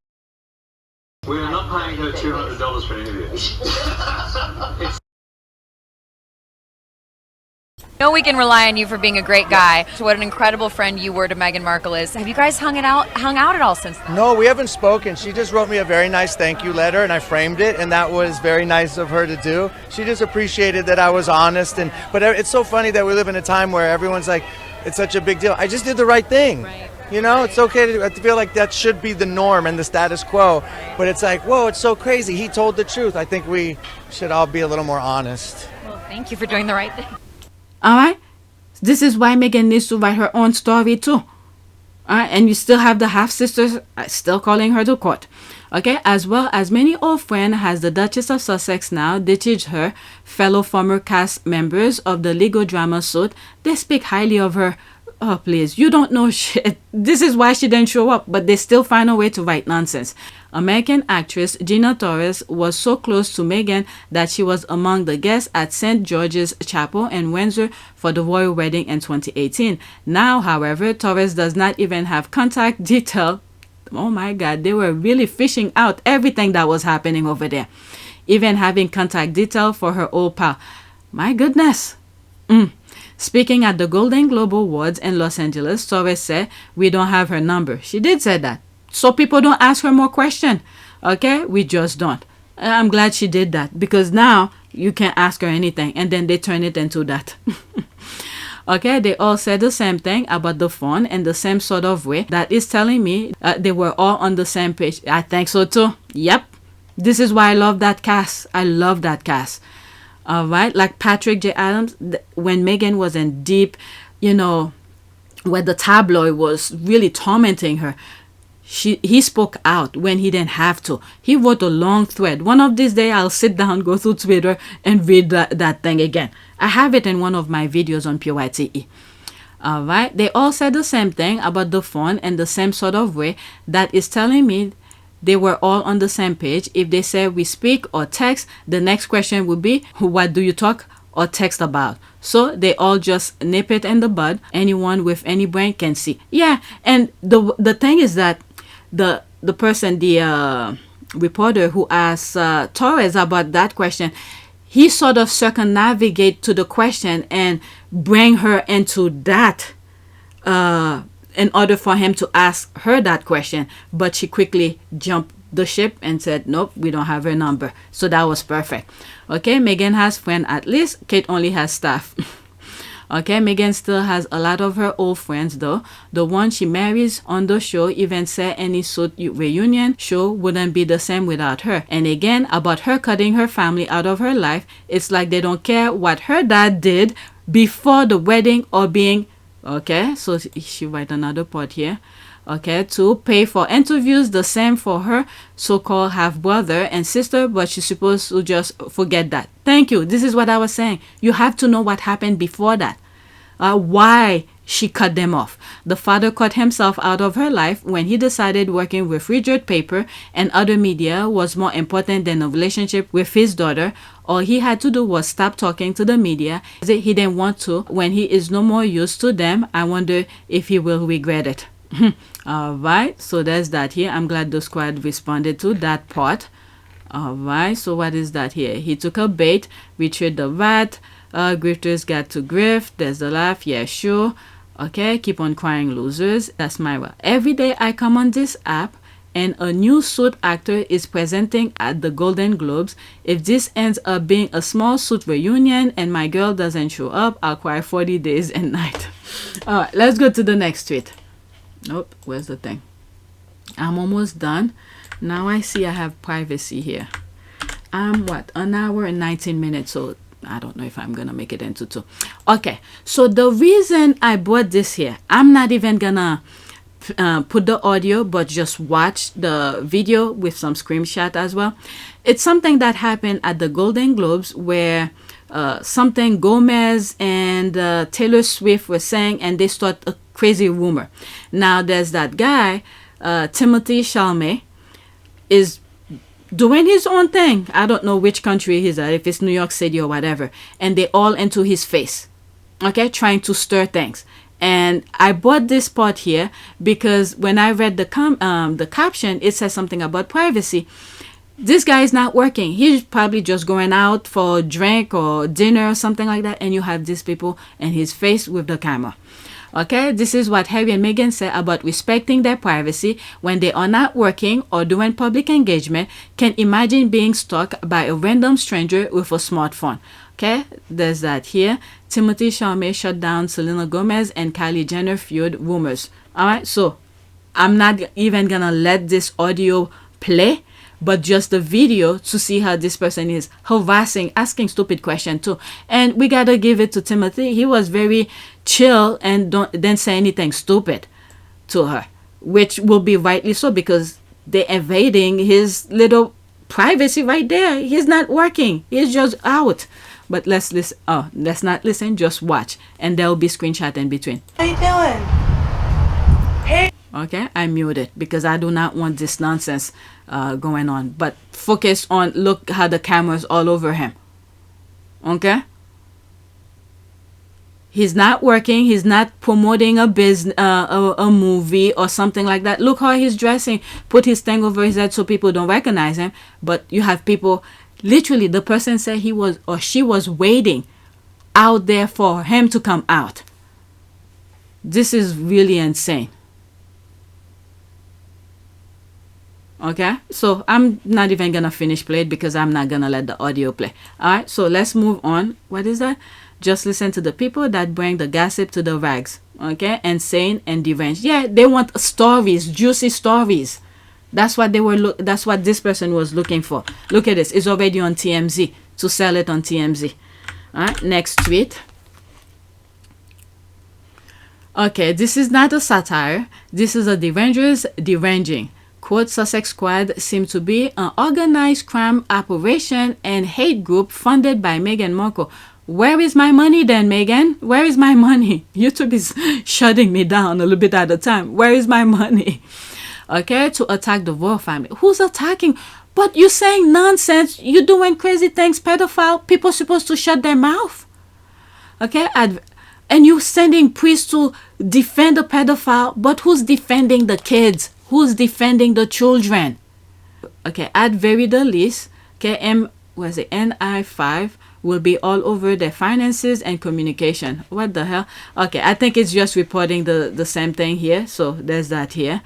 we are not paying her $200 for an interview. No, we can rely on you for being a great guy. So what an incredible friend you were to Meghan Markle is. Have you guys hung out at all since then? No, we haven't spoken. She just wrote me a very nice thank you letter and I framed it, and that was very nice of her to do. She just appreciated that I was honest, but it's so funny that we live in a time where everyone's like, it's such a big deal. I just did the right thing. Right. You know, it's okay to feel like that should be the norm and the status quo, but it's like, whoa, it's so crazy. He told the truth. I think we should all be a little more honest. Well, thank you for doing the right thing. All right, This is why Meghan needs to write her own story too. And you still have the half-sisters still calling her to court. Okay, as well as many old friends has the Duchess of Sussex now ditched her. Fellow former cast members of the legal drama suit, they speak highly of her. Oh, please, you don't know shit. This is why she didn't show up, but they still find a way to write nonsense. American actress Gina Torres was so close to Meghan that she was among the guests at St. George's Chapel in Windsor for the royal wedding in 2018. Now, however, Torres does not even have contact detail. Oh my God, they were really fishing out everything that was happening over there. Even having contact detail for her old pal. My goodness. Speaking at the Golden Globe Awards in Los Angeles, Torres said, "We don't have her number." She did say that. So people don't ask her more questions. Okay? We just don't. I'm glad she did that, because now you can't ask her anything and then they turn it into that. Okay, they all said the same thing about the phone in the same sort of way. That is telling me they were all on the same page. I think so too. Yep. This is why I love that cast. I love that cast. All right, like Patrick J. Adams, when Meghan was in deep, you know, where the tabloid was really tormenting her, he spoke out when he didn't have to. He wrote a long thread. One of these days, I'll sit down, go through Twitter, and read that thing again. I have it in one of my videos on PYTE. All right, they all said the same thing about the phone in the same sort of way. That is telling me they were all on the same page. If they say we speak or text, the next question would be, what do you talk or text about? So they all just nip it in the bud. Anyone with any brain can see. Yeah, and the thing is that the person, the reporter who asked Torres about that question, he sort of circumnavigate to the question and bring her into that in order for him to ask her that question. But she quickly jumped the ship and said, nope, we don't have her number. So that was perfect. Okay, Meghan has friends at least. Kate only has staff. Okay, Meghan still has a lot of her old friends though. The one she marries on the show even said any suit reunion show wouldn't be the same without her. And again, about her cutting her family out of her life, it's like they don't care what her dad did before the wedding or being... Okay, so she write another part here. Okay, to pay for interviews, the same for her so-called half-brother and sister, but she's supposed to just forget that. Thank you. This is what I was saying. You have to know what happened before that. Why she cut them off. The father cut himself out of her life when he decided working with Richard Paper and other media was more important than a relationship with his daughter. All he had to do was stop talking to the media. He didn't want to. When he is no more used to them, I wonder if he will regret it. All right, so there's that here. I'm glad the squad responded to that part. All right, so what is that here? He took a bait, Richard the rat. Grifters got to grift. There's the laugh. Yeah, sure. Okay, keep on crying, losers. That's my way. Every day I come on this app and a new suit actor is presenting at the Golden Globes. If this ends up being a small suit reunion and my girl doesn't show up, I'll cry 40 days and night. All right, let's go to the next tweet. Nope, where's the thing? I'm almost done. Now I see I have privacy here. I'm what? An hour and 19 minutes, so I don't know if I'm gonna make it into 2. Okay, so the reason I brought this here, I'm not even gonna put the audio, but just watch the video with some screenshot as well. It's something that happened at the Golden Globes where something Gomez and Taylor Swift were saying, and they start a crazy rumor. Now there's that guy, Timothy Chalamet, is doing his own thing. I don't know which country he's at, if it's New York City or whatever, and they all into his face, okay, trying to stir things. And I bought this part here because when I read the caption, it says something about privacy. This guy is not working. He's probably just going out for a drink or dinner or something like that, and you have these people in his face with the camera. Okay, this is what Harry and Meghan said about respecting their privacy when they are not working or doing public engagement. Can imagine being stalked by a random stranger with a smartphone. Okay, there's that here. Timothy Chalamet shut down Selena Gomez and Kylie Jenner feud rumors. All right, so I'm not even gonna let this audio play but just the video to see how this person is harassing, asking stupid questions too. And we gotta give it to Timothy. He was very chill and didn't say anything stupid to her, which will be rightly so, because they're invading his little privacy right there. He's not working. He's just out. But let's listen. Oh, let's not listen. Just watch, and there will be screenshot in between. How you doing? Hey. Okay, I muted because I do not want this nonsense going on. But focus on, look how the camera's all over him. Okay? He's not working. He's not promoting a business, a movie or something like that. Look how he's dressing. Put his thing over his head so people don't recognize him. But you have people, literally, the person said he was or she was waiting out there for him to come out. This is really insane. Okay, so I'm not even gonna finish play it because I'm not gonna let the audio play. All right, so let's move on. What is that? Just listen to the people that bring the gossip to the rags. Okay, insane and deranged. Yeah, they want stories, juicy stories. That's what they were. That's what this person was looking for. Look at this. It's already on TMZ to sell it on TMZ. All right, next tweet. Okay, this is not a satire. This is a deranging. Quote, Sussex Squad seemed to be an organized crime operation and hate group funded by Meghan Markle. Where is my money then, Meghan? Where is my money? YouTube is shutting me down a little bit at a time. Where is my money? Okay, to attack the royal family. Who's attacking? But you're saying nonsense. You're doing crazy things, pedophile. People supposed to shut their mouth. Okay, and you sending priests to defend the pedophile. But who's defending the kids? Who's defending the children? Okay, at very the least, KM was it NI5 will be all over their finances and communication. What the hell? Okay, I think it's just reporting the same thing here. So there's that here.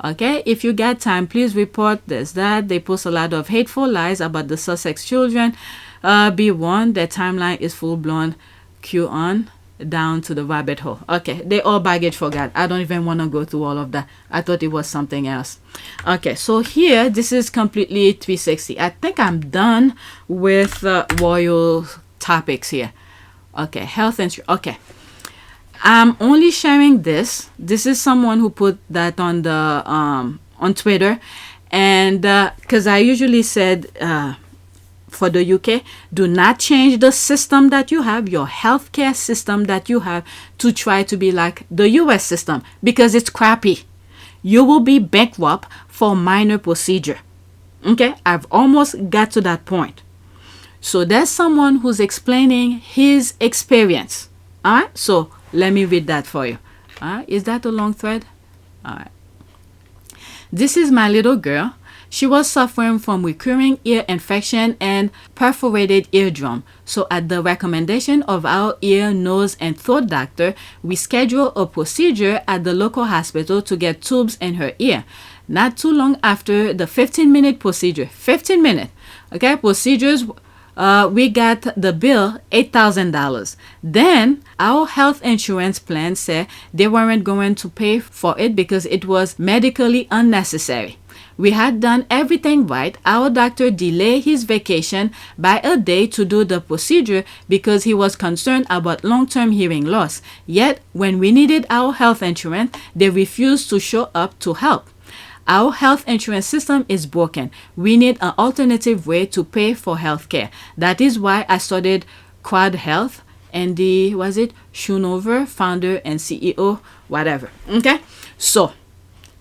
Okay, if you get time, please report. There's that. They post a lot of hateful lies about the Sussex children. Be warned, their timeline is full-blown QAnon down to the rabbit hole. Okay, they all baggage for God. I don't even want to go through all of that. I thought it was something else. Okay, so here, this is completely 360. I think I'm done with royal topics here. Okay, health insurance. Okay, I'm only sharing this. This is someone who put that on the on Twitter, and because I usually said for the UK, do not change the system that you have, your healthcare system that you have, to try to be like the US system, because it's crappy. You will be bankrupt for minor procedure. Okay, I've almost got to that point. So there's someone who's explaining his experience. All right, so let me read that for you. All right, is that a long thread? All right. This is my little girl. She was suffering from recurring ear infection and perforated eardrum. So at the recommendation of our ear, nose, and throat doctor, we scheduled a procedure at the local hospital to get tubes in her ear. Not too long after the 15-minute procedure, 15 minutes, okay, procedures, we got the bill, $8,000. Then our health insurance plan said they weren't going to pay for it because it was medically unnecessary. We had done everything right. Our doctor delayed his vacation by a day to do the procedure because he was concerned about long-term hearing loss. Yet, when we needed our health insurance, they refused to show up to help. Our health insurance system is broken. We need an alternative way to pay for health care. That is why I started Quad Health. Andy, was it? Schoonover, founder and CEO, whatever. Okay? So,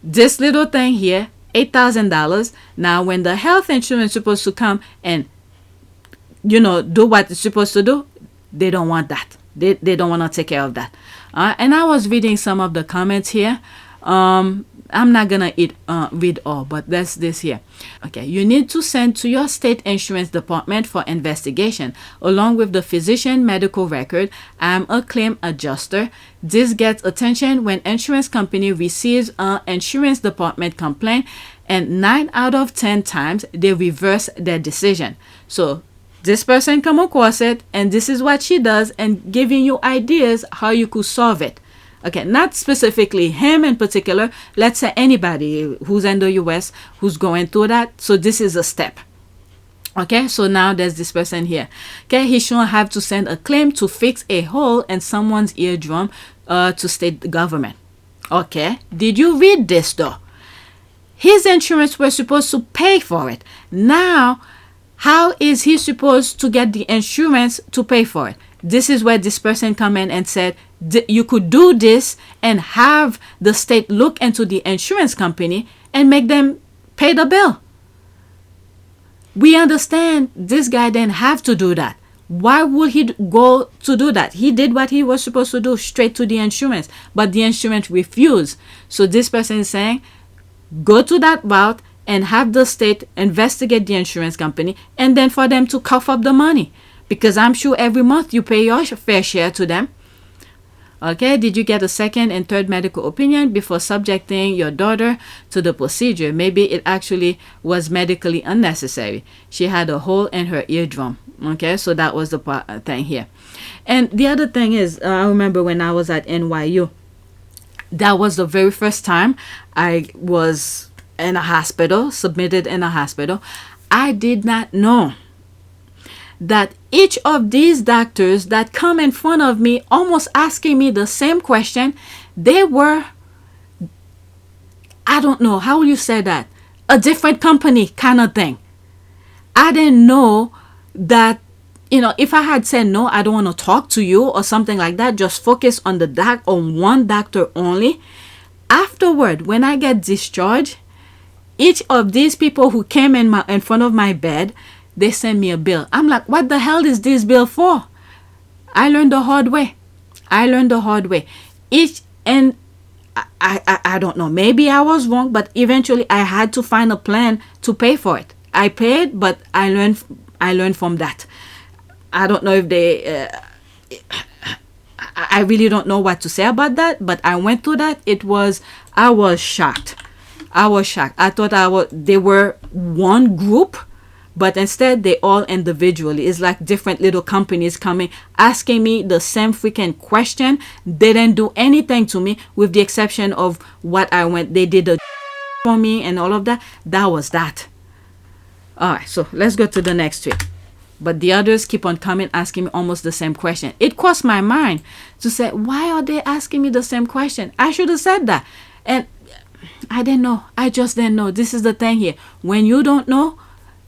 this little thing here, $8,000. Now, when the health insurance is supposed to come and, you know, do what it's supposed to do, they don't want that. They don't want to take care of that. And I was reading some of the comments here. I'm not gonna read all, but that's this here. Okay, you need to send to your state insurance department for investigation along with the physician medical record. I'm a claim adjuster. This gets attention when insurance company receives an insurance department complaint, and 9 out of 10 times they reverse their decision. So this person come across it, and this is what she does, and giving you ideas how you could solve it. Okay, not specifically him in particular. Let's say anybody who's in the US who's going through that. So this is a step. Okay, so now there's this person here. Okay, he shouldn't have to send a claim to fix a hole in someone's eardrum to state government. Okay, did you read this though? His insurance was supposed to pay for it. Now, how is he supposed to get the insurance to pay for it? This is where this person come in and said, you could do this and have the state look into the insurance company and make them pay the bill. We understand this guy didn't have to do that. Why would he go to do that? He did what he was supposed to do, straight to the insurance, but the insurance refused. So this person is saying, go to that route and have the state investigate the insurance company and then for them to cough up the money. Because I'm sure every month you pay your fair share to them. Okay, did you get a second and third medical opinion before subjecting your daughter to the procedure? Maybe it actually was medically unnecessary. She had a hole in her eardrum. Okay, so that was the thing here. And the other thing is, I remember when I was at NYU, that was the very first time I was in a hospital, submitted in a hospital. I did not know that each of these doctors that come in front of me almost asking me the same question, they were, I don't know, how will you say that? A different company kind of thing. I didn't know that, you know, if I had said, no, I don't want to talk to you or something like that, just focus on on one doctor only. Afterward, when I get discharged, each of these people who came in front of my bed, they send me a bill. I'm like, what the hell is this bill for? I learned the hard way. I don't know. Maybe I was wrong, but eventually I had to find a plan to pay for it. I paid, but I learned from that. I don't know if they... I really don't know what to say about that, but I went through that. I was shocked. I thought they were one group, but instead they all individually. It's like different little companies coming asking me the same freaking question. They didn't do anything to me with the exception of what I went. They did a for me and all of that. That was that. All right, so let's go to the next tweet. But the others keep on coming asking me almost the same question. It crossed my mind to say, why are they asking me the same question? I should have said that. And I didn't know. I just didn't know. This is the thing here. When you don't know,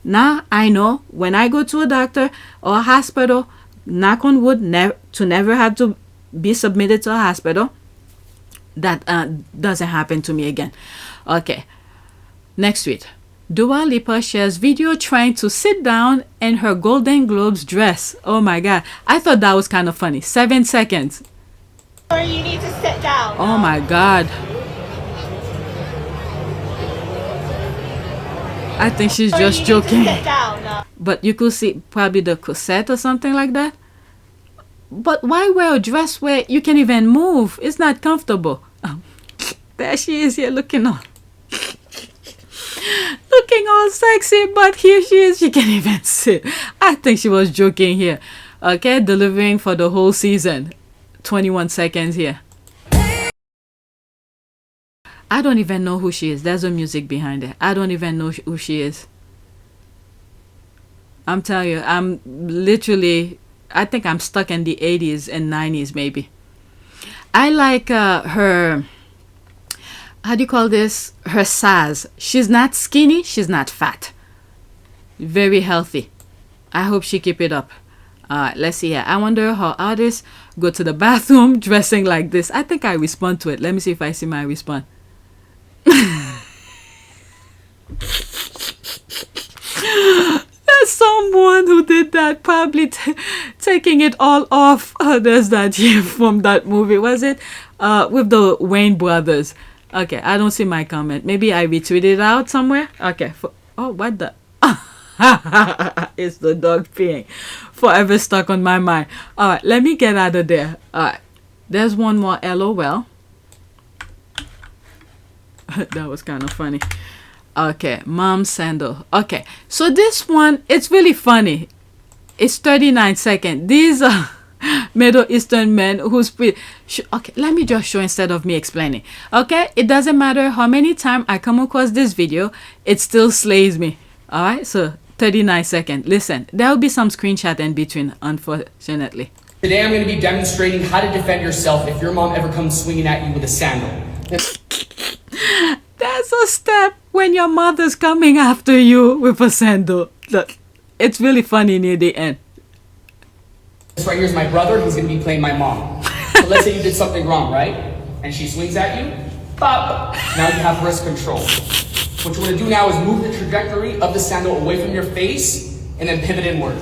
now I know. When I go to a doctor or a hospital, knock on wood, never have to be submitted to a hospital. That doesn't happen to me again. Okay. Next tweet. Dua Lipa shares video trying to sit down in her Golden Globes dress. Oh my god. I thought that was kind of funny. 7 seconds. Or you need to sit down. Oh my god. I think she's just joking. Sit down. But you could see probably the corset or something like that. But why wear a dress where you can't even move? It's not comfortable. Oh, there she is here looking all sexy, but here she is. She can't even sit. I think she was joking here. Okay, delivering for the whole season. 21 seconds here. I don't even know who she is. There's a music behind it. I don't even know who she is. I'm telling you, I'm literally, I think I'm stuck in the 80s and 90s maybe. I like her, how do you call this? Her size. She's not skinny. She's not fat. Very healthy. I hope she keep it up. Let's see here. I wonder how artists go to the bathroom dressing like this. I think I respond to it. Let me see if I see my response. There's someone who did that, probably taking it all off. There's that here from that movie. Was it with the Wayne brothers? Okay, I don't see my comment. Maybe I retweeted it out somewhere. Okay. Oh, what the? It's the dog peeing. Forever stuck on my mind. All right, let me get out of there. All right, there's one more LOL. That was kind of funny. Okay, mom sandal. Okay, so this one, it's really funny. It's 39 seconds. These are Middle Eastern men who's okay, let me just show instead of me explaining. Okay, it doesn't matter how many times I come across this video, it still slays me. All right, so 39 seconds. Listen, there will be some screenshot in between, unfortunately. Today I'm going to be demonstrating how to defend yourself if your mom ever comes swinging at you with a sandal. That's a step when your mother's coming after you with a sandal. Look, it's really funny near the end. This right here is my brother. He's going to be playing my mom. So let's say you did something wrong, right? And she swings at you. Pop! Now you have wrist control. What you want to do now is move the trajectory of the sandal away from your face and then pivot inward.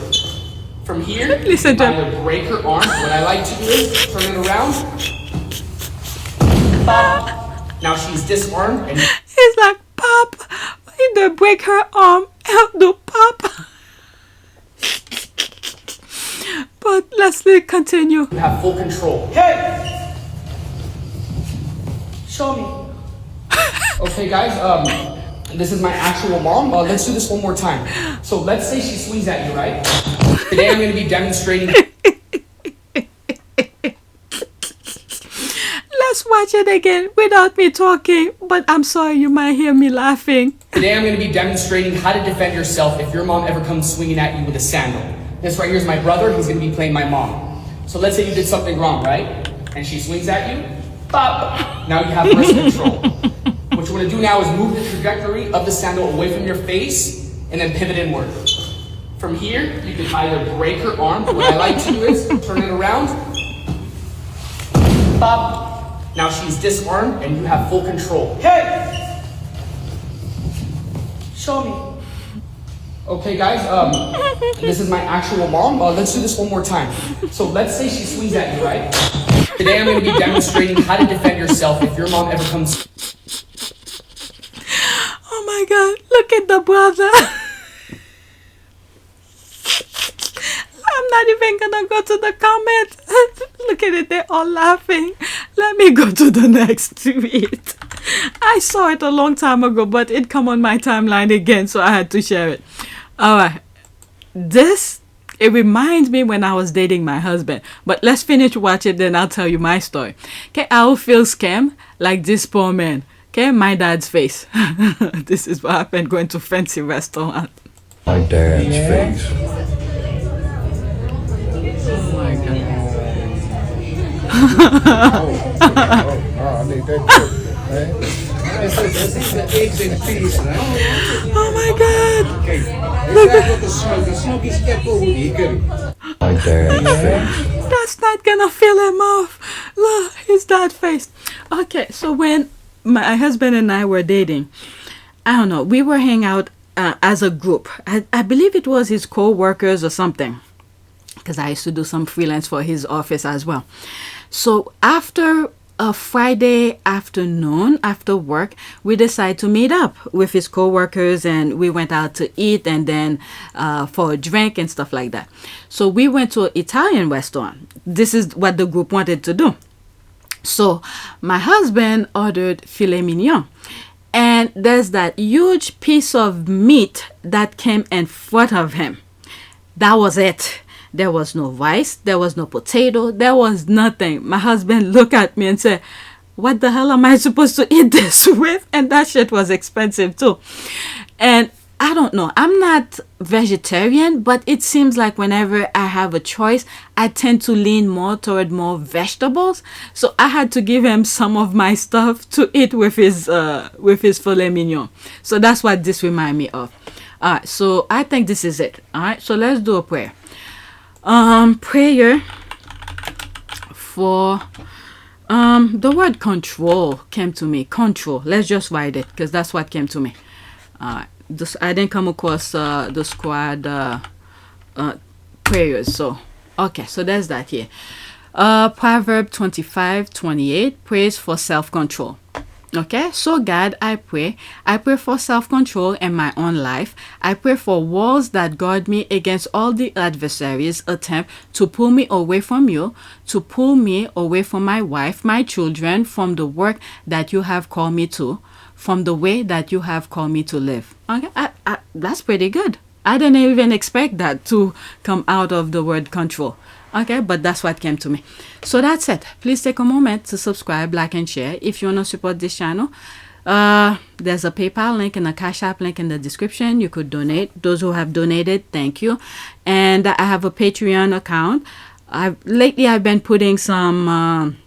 From here, you can either break her arm. What I like to do is turn it around. Pop! Now she's disarmed. And he's like, Pop, either break her arm and do pop. But let's continue. You have full control. Hey! Show me. Okay, guys, this is my actual mom. Let's do this one more time. So let's say she swings at you, right? Today I'm going to be demonstrating. Let's watch it again without me talking, but I'm sorry you might hear me laughing. Today I'm going to be demonstrating how to defend yourself if your mom ever comes swinging at you with a sandal. This right here is my brother. He's going to be playing my mom. So let's say you did something wrong, right? And she swings at you. Pop! Now you have wrist control. What you want to do now is move the trajectory of the sandal away from your face and then pivot inward. From here, you can either break her arm. What I like to do is turn it around. Pop! Now she's disarmed and you have full control. Hey! Show me. Okay, guys, this is my actual mom. Let's do this one more time. So let's say she swings at you, right? Today I'm going to be demonstrating how to defend yourself if your mom ever comes. Oh my God, look at the brother. I'm not even gonna go to the comments. Look at it, they're all laughing. Let me go to the next tweet. I saw it a long time ago, but it come on my timeline again, so I had to share it. Alright, it reminds me when I was dating my husband. But let's finish watching, then I'll tell you my story. Okay, I will feel scammed like this poor man. Okay, my dad's face. This is what happened going to fancy restaurant. My dad's face. Oh my God. I need that man. Oh my God. My dad's face. That's not gonna fill him off. Look, his dad face. Okay, so when my husband and I were dating, I don't know, we were hanging out as a group. I believe it was his co-workers or something, because I used to do some freelance for his office as well. So after a Friday afternoon, after work, we decided to meet up with his co-workers, and we went out to eat and then for a drink and stuff like that. So we went to an Italian restaurant. This is what the group wanted to do. So my husband ordered filet mignon, and there's that huge piece of meat that came in front of him. That was it. There was no rice, there was no potato, there was nothing. My husband looked at me and said, what the hell am I supposed to eat this with? And that shit was expensive too. And I don't know, I'm not vegetarian, but it seems like whenever I have a choice, I tend to lean more toward more vegetables. So I had to give him some of my stuff to eat with his filet mignon. So that's what this reminds me of. All right, so I think this is it. All right, so let's do a prayer. Prayer for the word control came to me. Control. Let's just write it because that's what came to me. I didn't come across the squad prayers. So okay, so there's that here. Proverbs 25:28 prays for self-control. Okay, so God, I pray for self-control in my own life. I pray for walls that guard me against all the adversaries' attempt to pull me away from you, to pull me away from my wife, my children, from the work that you have called me to, from the way that you have called me to live. Okay, that's pretty good. I didn't even expect that to come out of the word control. Okay, but that's what came to me. So that's it. Please take a moment to subscribe, like, and share. If you want to support this channel, there's a PayPal link and a Cash App link in the description. You could donate. Those who have donated, thank you. And I have a Patreon account. Lately I've been putting some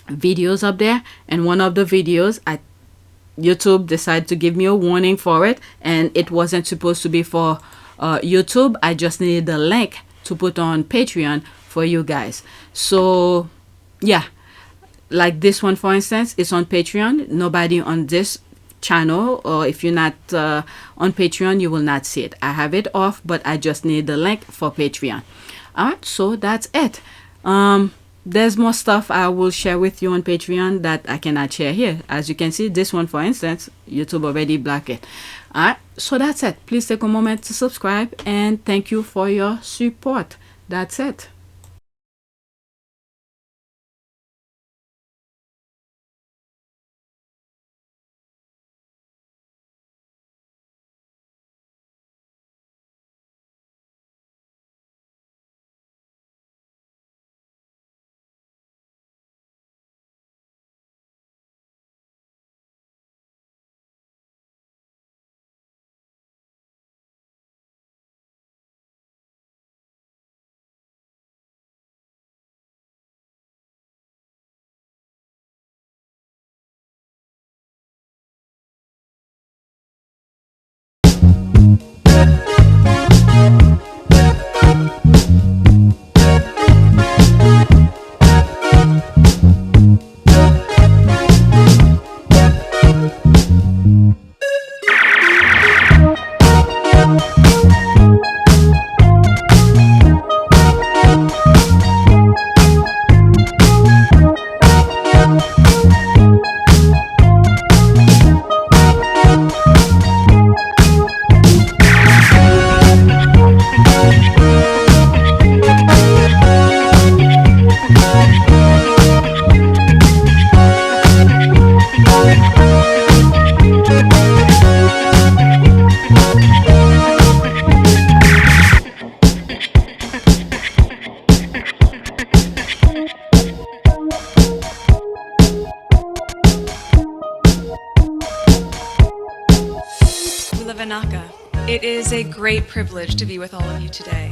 videos up there, and one of the videos YouTube decided to give me a warning for it, and it wasn't supposed to be for YouTube. I just needed the link to put on Patreon for you guys. So yeah, like this one for instance, it's on Patreon. Nobody on this channel, or if you're not on Patreon, you will not see it. I have it off, but I just need the link for Patreon. All right, so that's it. There's more stuff I will share with you on Patreon that I cannot share here. As you can see, this one for instance, YouTube already blocked it. All right, so that's it. Please take a moment to subscribe, and thank you for your support. That's it. It is a great privilege to be with all of you today.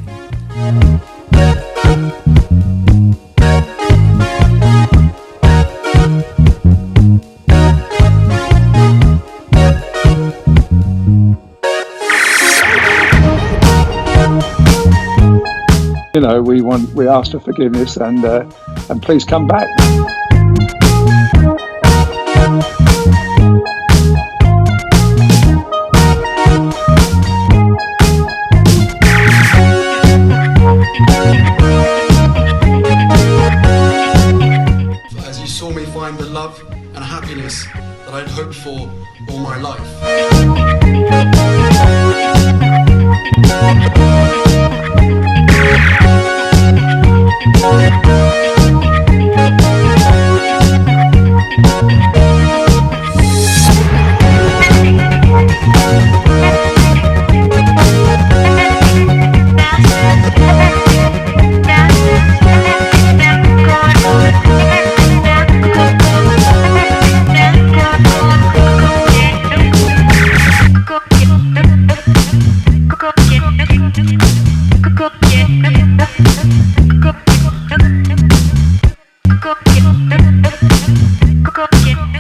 You know, we ask for forgiveness, and please come back. As you saw me find the love and happiness that I'd hoped for all my life.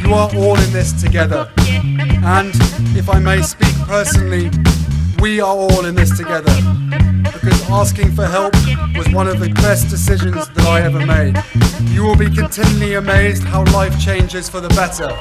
You are all in this together, and if I may speak personally, we are all in this together, because asking for help was one of the best decisions that I ever made. You will be continually amazed how life changes for the better.